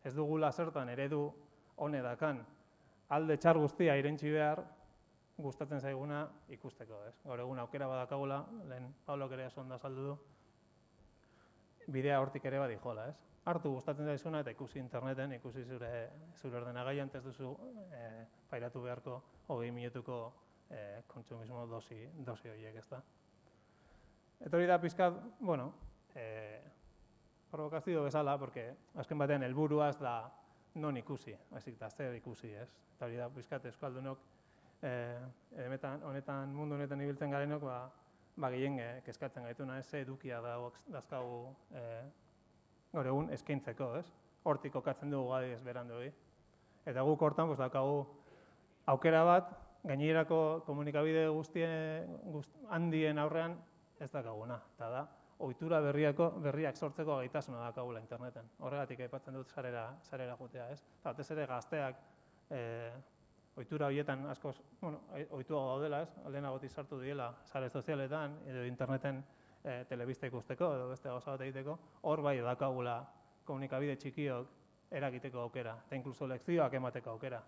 Ez dugula zertan eredu honedakan alde txar guztia irentsi behar gustatzen zaiguna ikusteko, ez? Gaur egun aukera badakagula, lehen Paulok ere sonda saldu du, bidea hortik ere badijola, ez? Hartu gustatzen zaizuna eta ikusi interneten, ikusi zure ordenagaian, ez duzu pairatu beharko 20 minutuko kontsumismo dosi horiek, ez da? Eta hori da pizkat, provokazio bezala, porque azken batean helburua ez da non ikusi, baizik da zer ikusi, ez? Eta hori da pizkat euskaldunok mundu honetan ibiltzen garenok, gehien kezkatzen gaituna, ez? Ze edukia dazkagu gaur egun eskaintzeko, ez? Hortik kokatzen dugu gadi ez berandu hori. Eta guk hortan daukagu aukera bat, gainerako komunikabide handien aurrean ez dakaguna. Eta da, ohitura berriak sortzeko gaitasuna dakagula interneten. Horregatik aipatzen dut sarera jotea, ez? Eta batez ere gazteak ohitura horietan askoz, ohituago daudela, ez? Lehenagotik sartu diela sare sozialetan edo interneten telebista ikusteko edo beste gauza bat egiteko, hor bai dakagula komunikabide txikiok eragiteko aukera, eta inkluso lekzioak emateko aukera.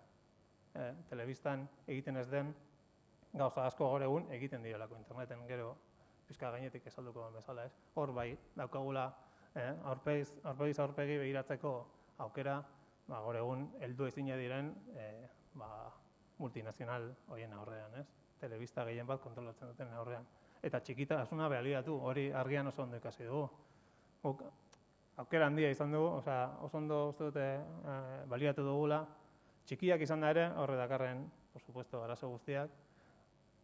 Telebistan egiten ez den gauza asko gaur egun egiten direlako interneten, gero pizka gainetik esalduko bezala, ez? Hor bai daukagula aurpegi begiratzeko aukera, gaur egun heldu ezina diren multinazional horien aurrean, ez? Telebista gehien bat kontrolatzen duten aurrean. Eta txikitasuna baliatu, hori argian oso ondo ikasi dugu. Aukera handia izan dugu, oso ondo uste dute baliatu dugula. Txikiak izan da ere, horre dakarren, por supuesto, arazo guztiak.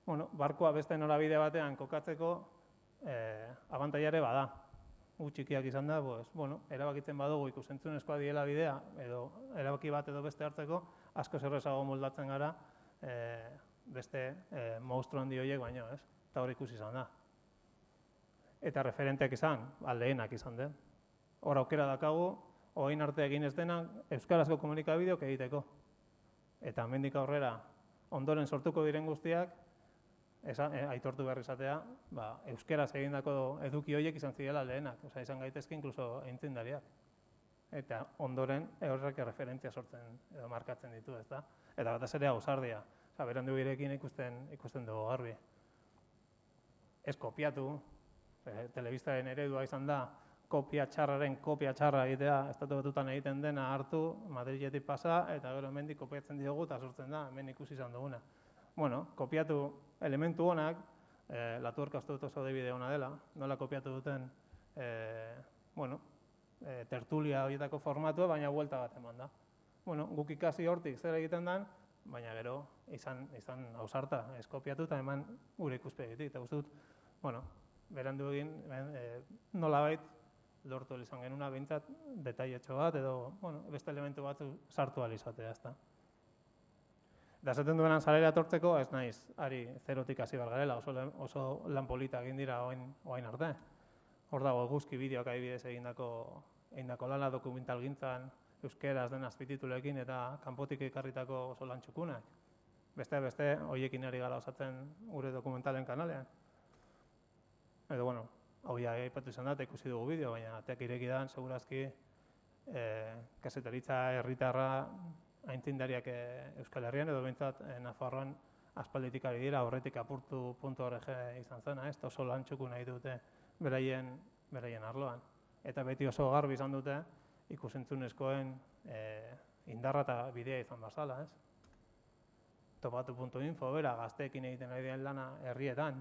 Barkoa beste norabide batean kokatzeko abantaiare bada. txikiak izan da, erabakitzen badugu ikusentzunezkoa diela bidea, edo erabaki bat edo beste hartzeko, asko zerrezago moldatzen gara beste monstru handi horiek baino, ez? Eta hor ikusi izan da. Eta referenteak izan, aldeenak izan den. Hor aukera dakagu, orain arte egin ez dena, euskarazko komunikabideok egiteko. Eta hemendik aurrera, ondoren sortuko diren guztiak, aitortu behar izatea, euskaraz egindako eduki horiek izan zirela aldeenak, izan gaitezke inkluso aintzindariak. Eta ondoren horrek referentzia sortzen edo markatzen ditu, ezta? Eta batez ere ausardia, berandu girekin ikusten dugu garbi. Ez kopiatu, telebistaren eredua izan da, kopia txarra egitea, Estatu Batuetan egiten dena hartu, Madriletik pasa, eta gero hemendik kopiatzen diogu eta sortzen da, hemen ikusi izan duguna. Kopiatu elementu honak, Latuerka uste dut oso adibide ona dela, nola kopiatu duten, tertulia horietako formatua, baina buelta bat eman da. Guk ikasi hortik zer egiten den, baina gero izan ausarta, ez kopiatu eta eman gure ikuspegitik. Eta uste dut, berandu egin, nolabait lortu izan genuna behintzat detailetxo bat edo beste elementu batzu sartu ahal izatea, ezta. Eta esaten duenan salera etortzeko, ez naiz, ari zerotik hasi behar garela, oso lan polita egin dira oain arte. Hor dago eguzki bideoak adibidez egindako lana dokumentalgintzan, euskeraz den azpititulekin eta kanpotik ekarritako oso lan txukunak. Beste, horiekin ari gara osatzen gure dokumentalen kanalean. Edo, hau ja aipatu izan da, ikusi dugu bideo, baina ateak ireki dan, segurazki, kazetaritza herritarra aintzindariak Euskal Herrian, edo behintzat Nafarroan aspalditik ari dira, horretik apurtu.org izan zena, ez, oso lan txuku nahi dute beraien arloan. Eta beti oso garbi izan dute, ikusentzunezkoen indarra eta bidea izan bazala, ez. Topatu.info, bera, gazteekin egiten ari den lana herrietan,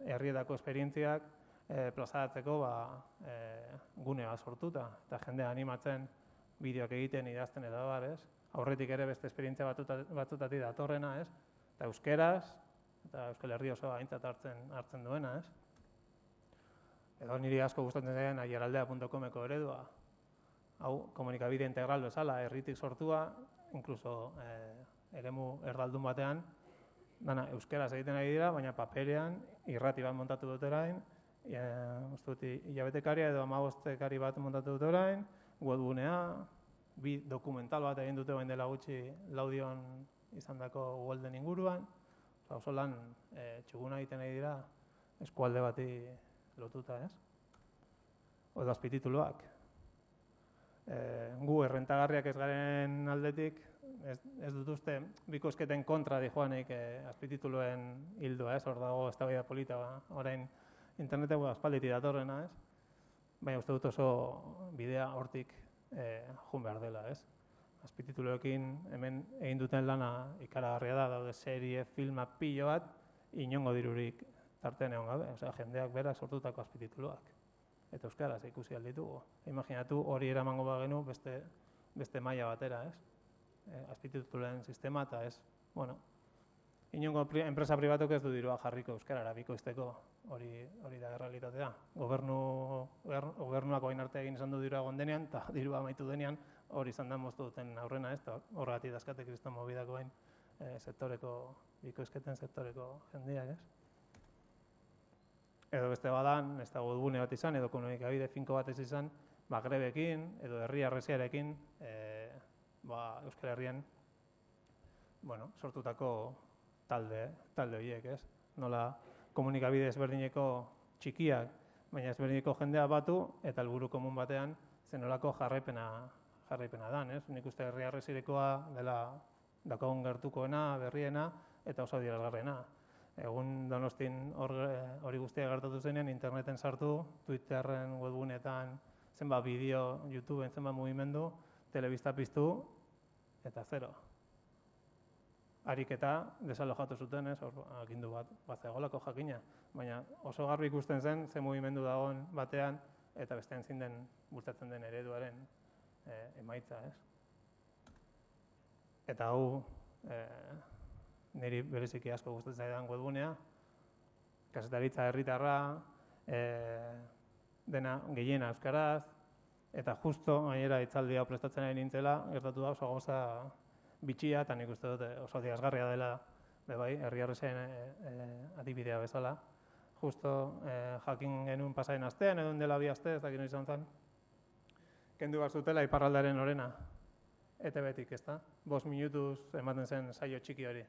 herrietako esperientziak plazaratzeko gune bat sortuta, eta jendea animatzen bideoak egiten, idazten edo bar, ez? Aurretik ere beste esperientzia batzutatik datorrena, ez? Eta euskeraz, eta Euskal Herri osoa aintzat hartzen duena, ez? Edo niri asko gustatzen den aiaraldea.comeko eredua, hau komunikabide integral bezala, herritik sortua, inkluso eremu erdaldun batean, dana euskeraz egiten ari dira, baina paperean irrati bat montatu dut orain, hilabetekaria edo 15 bat montatu dut orain, webgunea, bi dokumental bat egin dute bain dela gutxi Laudion izandako Golden inguruan, oso lan txuguna egiten ari dira eskualde bati lotuta, ez? Odo azpitituluak. Gu errentagarriak ez garen aldetik, ez dut uste bikoizketen kontra dijoanik azpitituluen hildoa, ez? Hor dago eztabaida polita orain interneteko aspalditik datorrena, ez? Baina uste dut oso bidea hortik jun behar dela, ez? Azpitituloekin hemen egin duten lana ikaragarria da, daude serie, filma, pilo bat, inongo dirurik tartean egon gabe, osea, jendeak berak sortutako azpitituloak. Eta euskaraz ikusi alditugu. Imaginatu hori eramango bagenu beste maila batera, ez? Azpititulen sistema eta ez, inongo enpresa pribatuk ez du dirua jarriko euskarara bikoizteko, hori da errealitatea. Gobernuak orain arte egin izan du dirua egon denean, eta dirua amaitu denean hori izan da moztu duten aurrena, ez? Horregatik dazkate kriston mobidako hain bikoizketen sektoreko jendeak, ez? Edo beste badan, ez da webgune bat izan, edo komunikabide finko bat ez izan, grebekin, edo herri arreziarekin, Euskal Herrian, sortutako talde horiek, ez? Nola komunikabide ezberdineko txikiak, baina ezberdineko jendea batu, eta helburu komun batean, zenolako jarraipena dan, ez? Nik uste herri arrezirekoa dela dakagun gertukoena, berriena, eta oso adierazgarriena. Egun Donostin hori guztia gertatu zenean, interneten sartu, Twitterren, webgunetan, zenbat bideo, YouTubeen, zenbat mugimendu, telebista piztu, eta zero. Ariketa desalojatu zuten, ez, agindu bat zegoelako jakina, baina oso garbi ikusten zen, ze mugimendu dagoen batean, eta bestean zin den, bultzatzen den ereduaren emaitza, ez. Eta hau, niri bereziki asko gustatzen zaidan webgunea, kazetaritza herritarra, dena gehiena euskaraz, eta justo gainera hitzaldi hau prestatzen ari nintzela, gertatu da oso gauza bitxia, eta nik uste dut oso adierazgarria dela, bai, herri horrezen adibidea bezala. Justo jakin genuen pasaren astean, edo dela 2 aste, ez dakit noiz izan zen, kendu behar zutela iparraldearen orena, ETB-tik, ezta? 5 minutuz ematen zen saio txiki hori.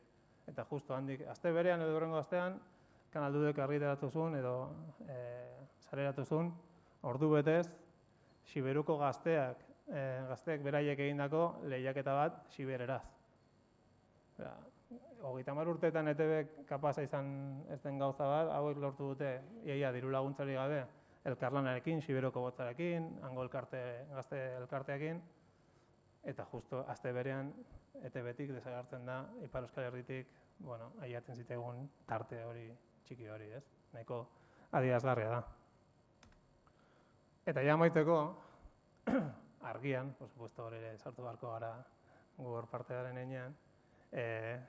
Eta justo handik, aste berean edo hurrengo astean, Kanal Dudek argitaratu zuen edo sareratu zuen, ordu betez, Siberuko gazteak beraiek egindako lehiaketa bat sibereraz. 30 urteetan ETB kapaza izan ez den gauza bat, hauek lortu dute iaia diru laguntzari gabe elkarlanarekin, Siberuko botzarekin, hango gazte elkarteekin, eta justo aste berean ETB-tik desagertzen da Ipar Euskal Herritik, aiatzen zitaigun tarte hori, txiki hori, ez? Nahiko adierazgarria da. Eta ja amaitzeko, argian, por supuesto hori ere sartu beharko gara gu hor parte garen heinean,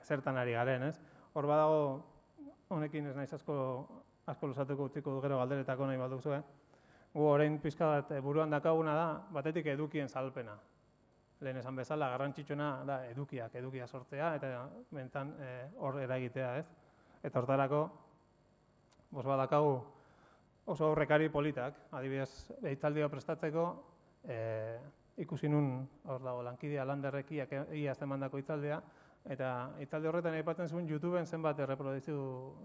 zertan ari garen, ez? Hor badago, honekin ez naiz asko luzatuko utziko gero galderetako nahi baduzue, gu orain pixka bat buruan dakaguna da, batetik edukien salpena. Lehen esan bezala, garrantzitsuena da edukia sortzea, eta bentan hor eragitea, ez? Eta hortarako, badakagu oso aurrekari politak, adibidez, hitzaldia prestatzeko, ikusi nun, hor dago, lankidea Landerrekiak iaz emandako hitzaldea, eta hitzaldi horretan aipatzen zuen YouTubeen zenbat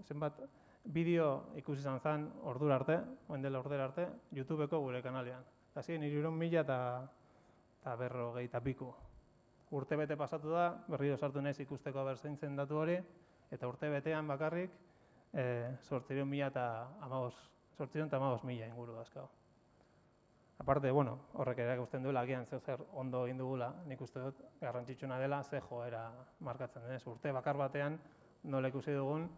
zenbat bideo ikusi izan zen ordura arte, oendela ordera arte, YouTubeko gure kanalean. Eta ziren 300.000 eta 150 piku. Urte bete pasatu da, berriro sartu naiz ikusteko berzaintzen datu hori, eta urte betean bakarrik 815.000 inguru dazkau. Aparte, horrek ere ikusten duela, agian zer ondo egin dugula, nik uste dut garrantzitsuna dela ze joera markatzen denez. Urte bakar batean nola ikusi dugun,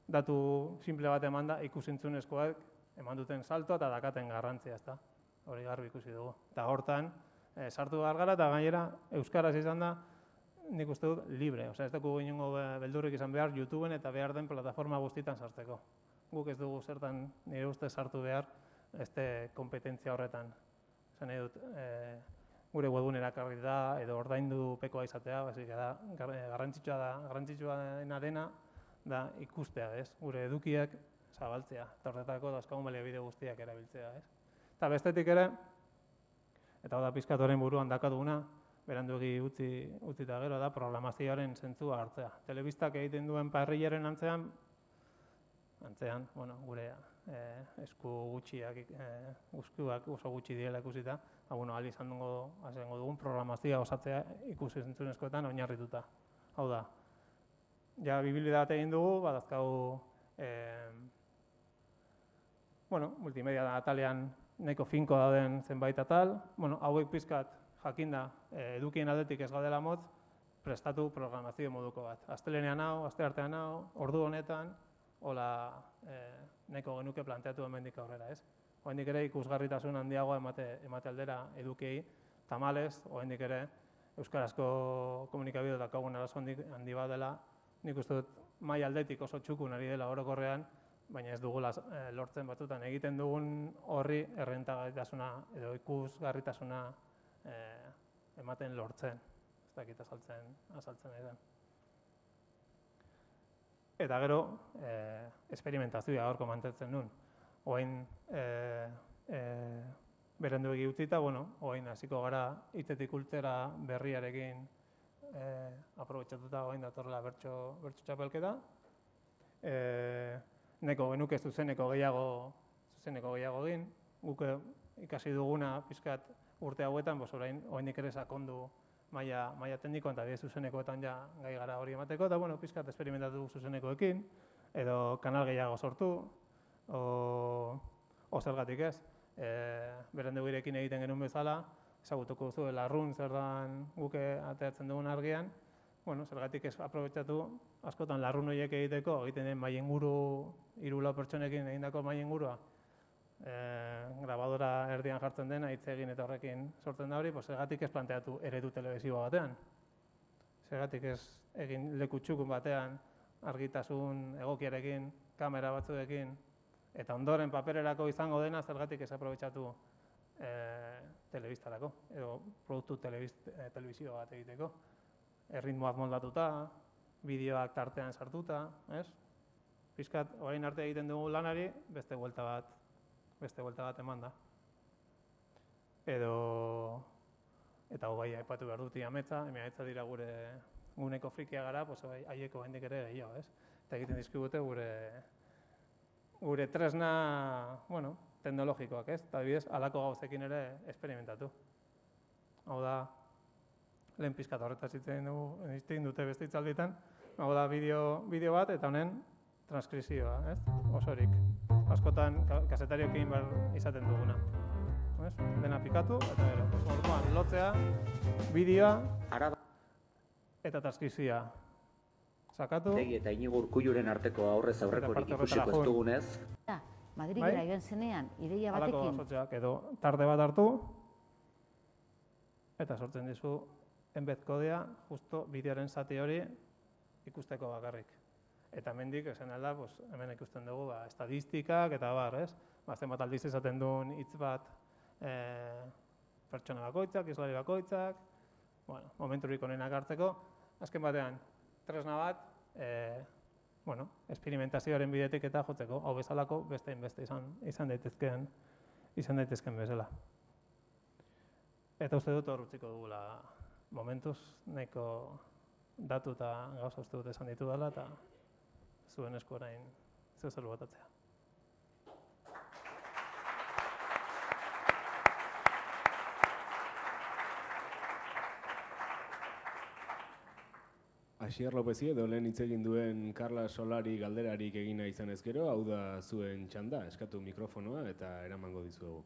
datu simple bat eman da, ikusentzunezkoak eman duten saltoa eta dakaten garrantzia, ezta? Hori garbi ikusi dugu. Eta hortan, sartu behar gara eta gainera euskaraz izan da, nik uste dut libre. Ez dugu inongo beldurrik izan behar YouTubeen eta behar den plataforma guztietan sartzeko. Guk ez dugu zertan nire ustez sartu behar este kompetentzia horretan. Esan nahi dut, gure webgunera karri da edo ordaindu pekoa izatea, garrantzitsua dena da ikustea, ez? Gure edukiak zabaltzea, eta horretako dauzkagun baliabide guztiak erabiltzea, ez? Eta bestetik ere, eta hau da pizkatoren buruan dakaduguna, beranduegi utzita gero da programazioaren zentzua hartzea. Telebistak egiten duen parrillaren antzean, gure esku gutxiak, eskuak oso gutxi direla ikusita, ahal izango dugun programazioa osatzea ikusentzunezkoetan oinarrituta. Hau da, ja bibilitate egin dugu, badazkagu multimedia atalean nahiko finko dauden zenbait atal, hauek pizkat jakinda edukien aldetik ez gaudela motz, prestatu programazio moduko bat. Astelenean hau, asteartean hau, ordu honetan, hola nahiko genuke planteatu hemendik aurrera, ez? Oraindik ere ikusgarritasun handiagoa emate aldera edukiei, tamalez, oraindik ere euskarazko komunikabide daukagun arazo handi bat dela, nik uste dut maila aldetik oso txukun ari dela orokorrean, baina ez dugula lortzen batzutan egiten dugun horri errentagarritasuna edo ikusgarritasuna ematen lortzen, ez dakit azaltzen nahi den. Eta gero, esperimentazioa gaurko mantentzen nuen. Oain beranduegi utzita, oain hasiko gara hitzetik kultura berriarekin aprobetxatuta oain datorrela bertso txapelketa. Neko genuke zuzeneko gehiago egin, guk ikasi duguna pizkat urte hauetan, oraindik ere sakondu maila teknikoan eta bide zuzenekoetan ja gai gara hori emateko, eta pizkat esperimentatu zuzenekoekin, edo kanal gehiago sortu, o zergatik ez. Berandugirekin egiten genuen bezala, ezagutuko duzu larrun zer dan guke ateratzen dugun argian, zergatik ez aprobetxatu askotan larrun horiek egiteko, egiten den mailenguru 3-4 pertsonekin egindako mailengurua, grabadora erdian jartzen dena, hitz egin eta horrekin sortzen da hori, zergatik ez planteatu eredu telebisibo batean. Zergatik ez egin leku txukun batean, argitasun egokiarekin, kamera batzuekin, Eta ondoren papererako izango dena zergatik ez aprobetxatu telebistarako, edo produktu telebizio bat egiteko. Erritmoak moldatuta, bideoak tartean sartuta, ez? Pizkat, orain arte egiten dugu lanari, beste buelta bat eman da. Eta bai, aipatu behar dut Iametza, Iametza dira guneko frikia gara, haieko hendik ere gehiago, ez? Eta egiten dizkigute gure tresna, teknologikoak, ez? Eta bidez, halako gauzekin ere esperimentatu. Hau da, lehen pizkat horretaz hitz dute beste hitzalditan, hau da bideo bat eta honen transkripzioa, ez? Osorik. Askotan kazetariokin izaten duguna. Dena pikatu, eta orduan lotzea, bideoa eta transkripzioa. Sakatu. Eta Inigo Urkulluren arteko aurrez aurrekorik ikusiko ez dugunez. Madrigera egin zenean, ideia batekin. Halako sotxeak edo tarde bat hartu, eta sortzen dizu enbez kodea, justo bideoaren zati hori ikusteko bakarrik. Eta hemendik esan alda, hemen ikusten dugu estadistikak eta ez? Zenbat aldiz esaten duen hitz bat pertsona bakoitzak, islari bakoitzak, momenturik onenak hartzeko, azken batean, tresna bat, esperimentazioaren bidetik eta jotzeko, hau bezalako beste izan daitezken bezala. Eta uste dut hor utziko dugula momentuz, nahiko datu eta gauza uste dut esan ditu dela, eta zuen esku orain zer botatzea. Asier Lopezi edo lehen hitz egin duen Carla Solari galderarik egina izan ezkero, hau da zuen txanda, eskatu mikrofonoa eta eramango dizuegu.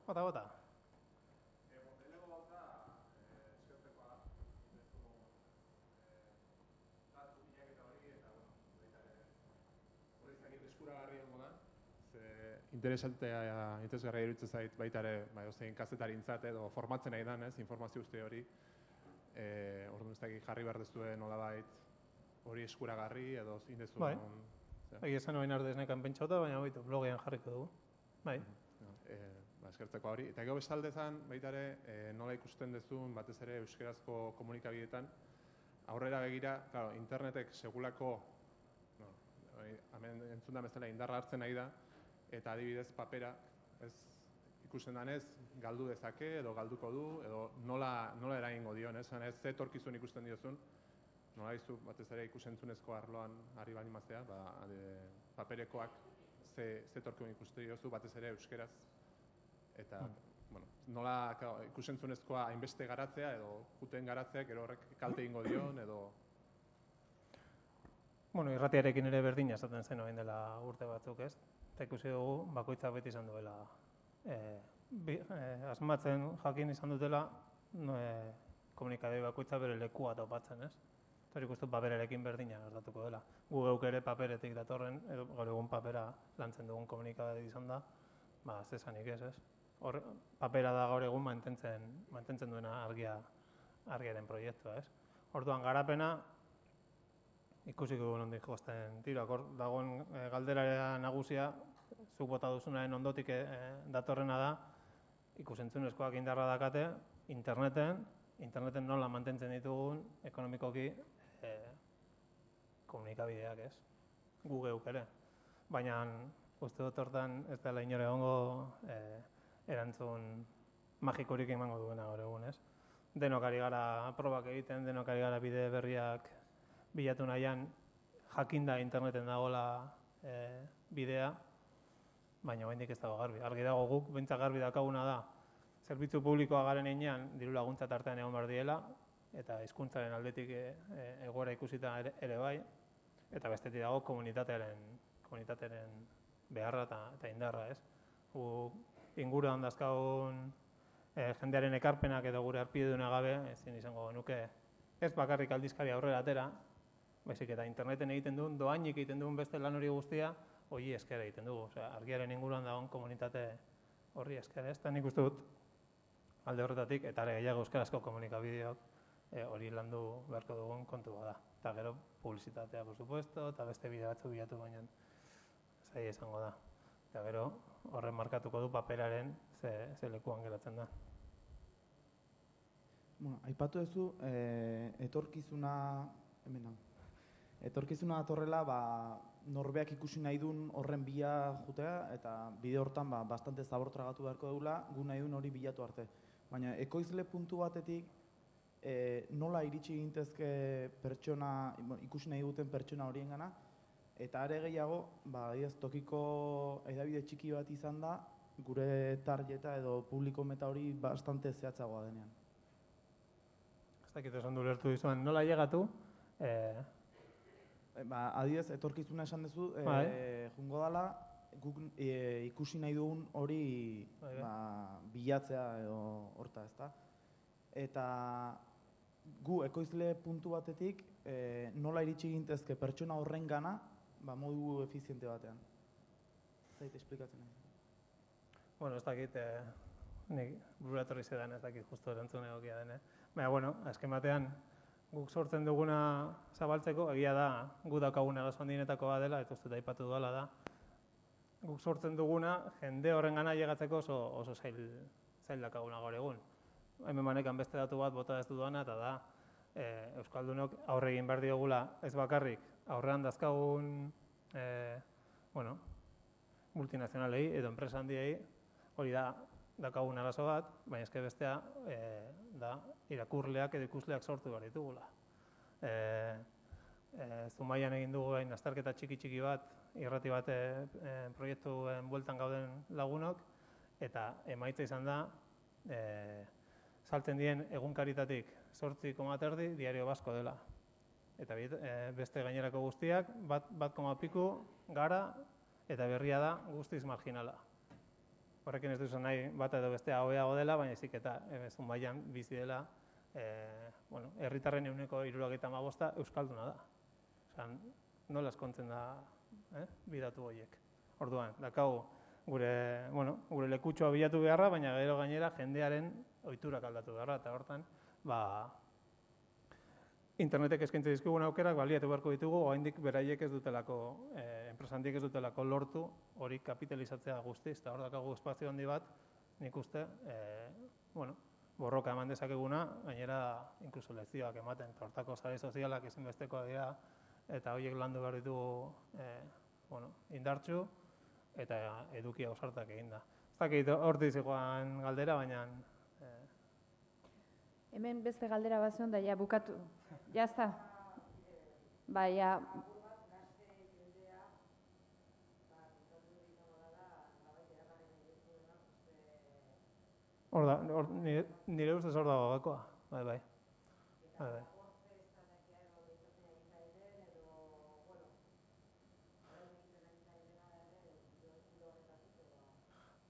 Bota. Montenegro gauza, eskertzekoa, datu bilaketa hori, eta hori zainik eskuragarri hongo da. Interesgarria iruditzen zait baita ere, ozein kazetarintzat edo formatzen nahi dan, informazio uste hori. Orduan ez dakik jarri behar dezuen nolabait hori eskuragarri edo zindezun. Bai, esan hori nardez nekan pentsauta, baina blogean jarriko dugu. Bai. Eskertzeko hori. Eta gero bestaldezan, baita ere, nola ikusten dezun, batez ere euskerazko komunikabideetan, aurrera begira, internetek segulako, hemen entzun da bezala indarra hartzen nahi da, eta adibidez papera, ikusten danez, galdu dezake, edo galduko du, edo nola eragingo dion, ez ze etorkizun ikusten diozun, nola izu, batez ere ikusentzunezko arloan ari bali maztea, paperekoak ze etorkizun ikusten diozu, batez ere euskeraz, eta nola ikusentzunezkoa hainbeste garatzea edo juten garatzeak gero horrek kalte egingo dion edo... Irratiarekin ere berdina esaten zen orain dela urte batzuk, ez? Eta ikusi dugu bakoitzak beti izan duela asmatzen jakin izan dutela komunikabide bakoitza bere lekua topatzen, ez? Eta ikustu papererekin berdina gertatuko dela. Gu geuk ere paperetik datorren, edo gaur egun papera lantzen dugun komunikabide izan da, zesanik ez, ez? Papera da gaur egun mantentzen duena argiaren proiektua, ez? Orduan garapena, ikusiko dugu nondik jozten tiroak, hor dagoen galdera nagusia, zuk bota duzunaren ondotik datorrena da, ikusentzunezkoak indarra dakate, interneten nola mantentzen ditugun ekonomikoki komunikabideak, ez? Gu geuk ere. Baina, uste dut hortan ez dela inore egongo erantzun magikorik emango duena gaur egun, ez? Denok ari gara probak egiten, denok ari gara bide berriak bilatu nahian, jakinda interneten dagoela bidea, baina oraindik ez dago garbi. Argi dago guk, behintzat garbi daukaguna da, zerbitzu publikoa garen heinean diru laguntza tartean egon behar diela, eta hizkuntzaren aldetik egoera ikusita ere bai, eta bestetik dago komunitatearen beharra eta indarra, ez? inguruan dazkagun jendearen ekarpenak edo gure arpiduna gabe, ezin izango genuke ez bakarrik aldizkari aurrera atera, baizik eta interneten egiten duen, doainik egiten duen beste lan hori guztia, hori esker egiten dugu. Osea, argiaren inguruan dagoen komunitate horri esker, ez? Eta nik uste dut alde horretatik, eta ere gehiago euskarazko komunikabideok hori landu beharko dugun kontu da. Eta gero publizitatea, por supuesto, eta beste bide batzuk bilatu baina zaila izango da. Eta gero horren markatuko du paperaren ze lekuan geratzen da. Bueno, aipatu duzu, etorkizuna datorrela, norbeak ikusi nahi duen horren bila jutea, eta bide hortan bastante zabor tragatu beharko dugula, gu nahi duen hori bilatu arte. Baina ekoizle puntu batetik, nola iritsi gintezke pertsona, ikusi nahi duten pertsona horien gana, eta are gehiago, tokiko hedabide txiki bat izan da, gure targeta edo publiko meta hori bastante zehatzagoa denean. Ez dakit esan du lertu dizuan, nola llegatu? Adibidez, etorkizuna esan duzu, jungo dala, guk ikusi nahi dugun hori bilatzea edo horta, ezta? Eta gu ekoizle puntu batetik nola iritsi gintezke pertsona horren gana modu efiziente batean. Zait esplikatzen nahi. Bueno, ez dakit, nik burura etorri zedan ez dakit justu erantzun egokia den. Baina, bueno, azken batean guk sortzen duguna zabaltzeko, egia da gu daukagun egazo handienetako bat dela, eta uste aipatu duela da. Guk sortzen duguna jende horren gana llegatzeko oso zail dakaguna gaur egun. Hemen manekan beste datu bat bota ez duana, eta da Euskaldunok aurre egin behar diogula ez bakarrik aurrean dazkagun multinazionalei edo enpresa handiei, hori da daukagun arazo bat, baina eske bestea da irakurleak edo ikusleak sortu behar ditugula. Zumaian egin dugu azterketa txiki bat, irrati bat proiektuen bueltan gauden lagunok, eta emaitza izan da, saltzen dien egunkaritatik 8,3 Diario Basko dela. Eta beste gainerako guztiak, 1,5 gara, eta berria da guztiz marginala. Horrekin ez duzu nahi bat edo bestea hobeago dela, baina ezik eta Zumaian bizi dela, herritarren 75% euskalduna da. Nola eskontzen da bidatu horiek. Orduan, dakau gure lekutxoa bilatu beharra, baina gero gainera jendearen ohiturak aldatu beharra, eta hortan, internetek eskaintzen dizkigun aukerak baliatu beharko ditugu, oraindik beraiek ez dutelako, enpresandik ez dutelako lortu hori kapitalizatzea guztiz, eta hor dakagu espazio handi bat, nik uste, borroka eman dezakeguna, gainera inkluso lezioak ematen, eta hortako sare sozialak ezinbestekoa dira, eta horiek landu behar ditugu indartsu, eta eduki ausartak egin da. Ez dakit hortiz egoan galdera, baina... Hemen beste galdera bat zion, da ja bukatu. Ja, ez da? Ba, ja... Nire ustez hor dago gakoa, bai.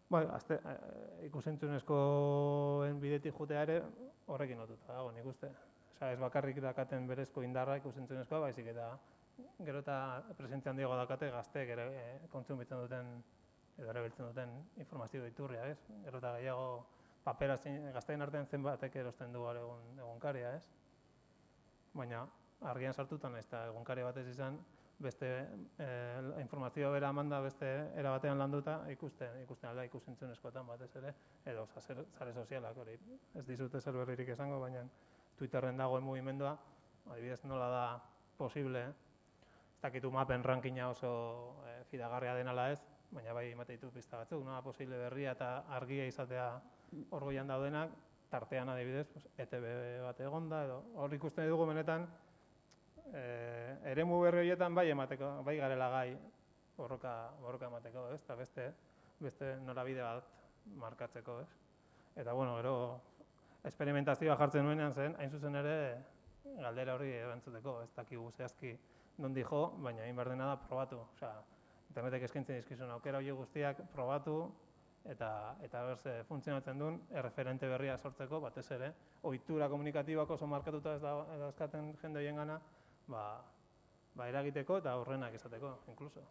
Bai, ikusentzunezkoen bidetik jutea ere horrekin lotuta dago, nik uste. Ez bakarrik dakaten berezko indarra ikusentzunezkoa, baizik eta gero eta presentzia handiago dakate gazteek ere kontsumitzen duten edo erabiltzen duten informazio iturria, ez? Gero eta gehiago papera gazteen artean zenbatek erosten du gaur egunkaria, ez? Baina argian sartutan ez da egunkaria batez izan, beste informazioa bera amanda beste era batean landuta ikusten alda ikusentzunezkoetan batez ere, edo sare sozialak hori. Ez dizut ezer berririk esango, baina Twitterren dagoen mugimendua, adibidez nola da posible, ez dakitu mapen rankinga oso fidagarria denala ez, baina bai emate ditu pista batzuk, nola posible berria eta argia izatea orgoian daudenak, tartean adibidez, ETB bat egonda, edo hor ikusten dugu benetan, eremu berri horietan bai emateko, bai garela gai borroka emateko, ez? Eta beste norabide bat markatzeko, ez? Eta, gero esperimentazioa jartzen nuenean zen, hain zuzen ere galdera hori erantzuteko, ez dakigu zehazki nondi jo, baina egin behar dena da probatu. Internetek eskaintzen dizkizun aukera horiek guztiak probatu, eta berze funtzionatzen duen erreferente berria sortzeko, batez ere, ohitura komunikatibako oso markatuta ez dauzkaten jende horiengana, eragiteko eta horrenak izateko, inkluso.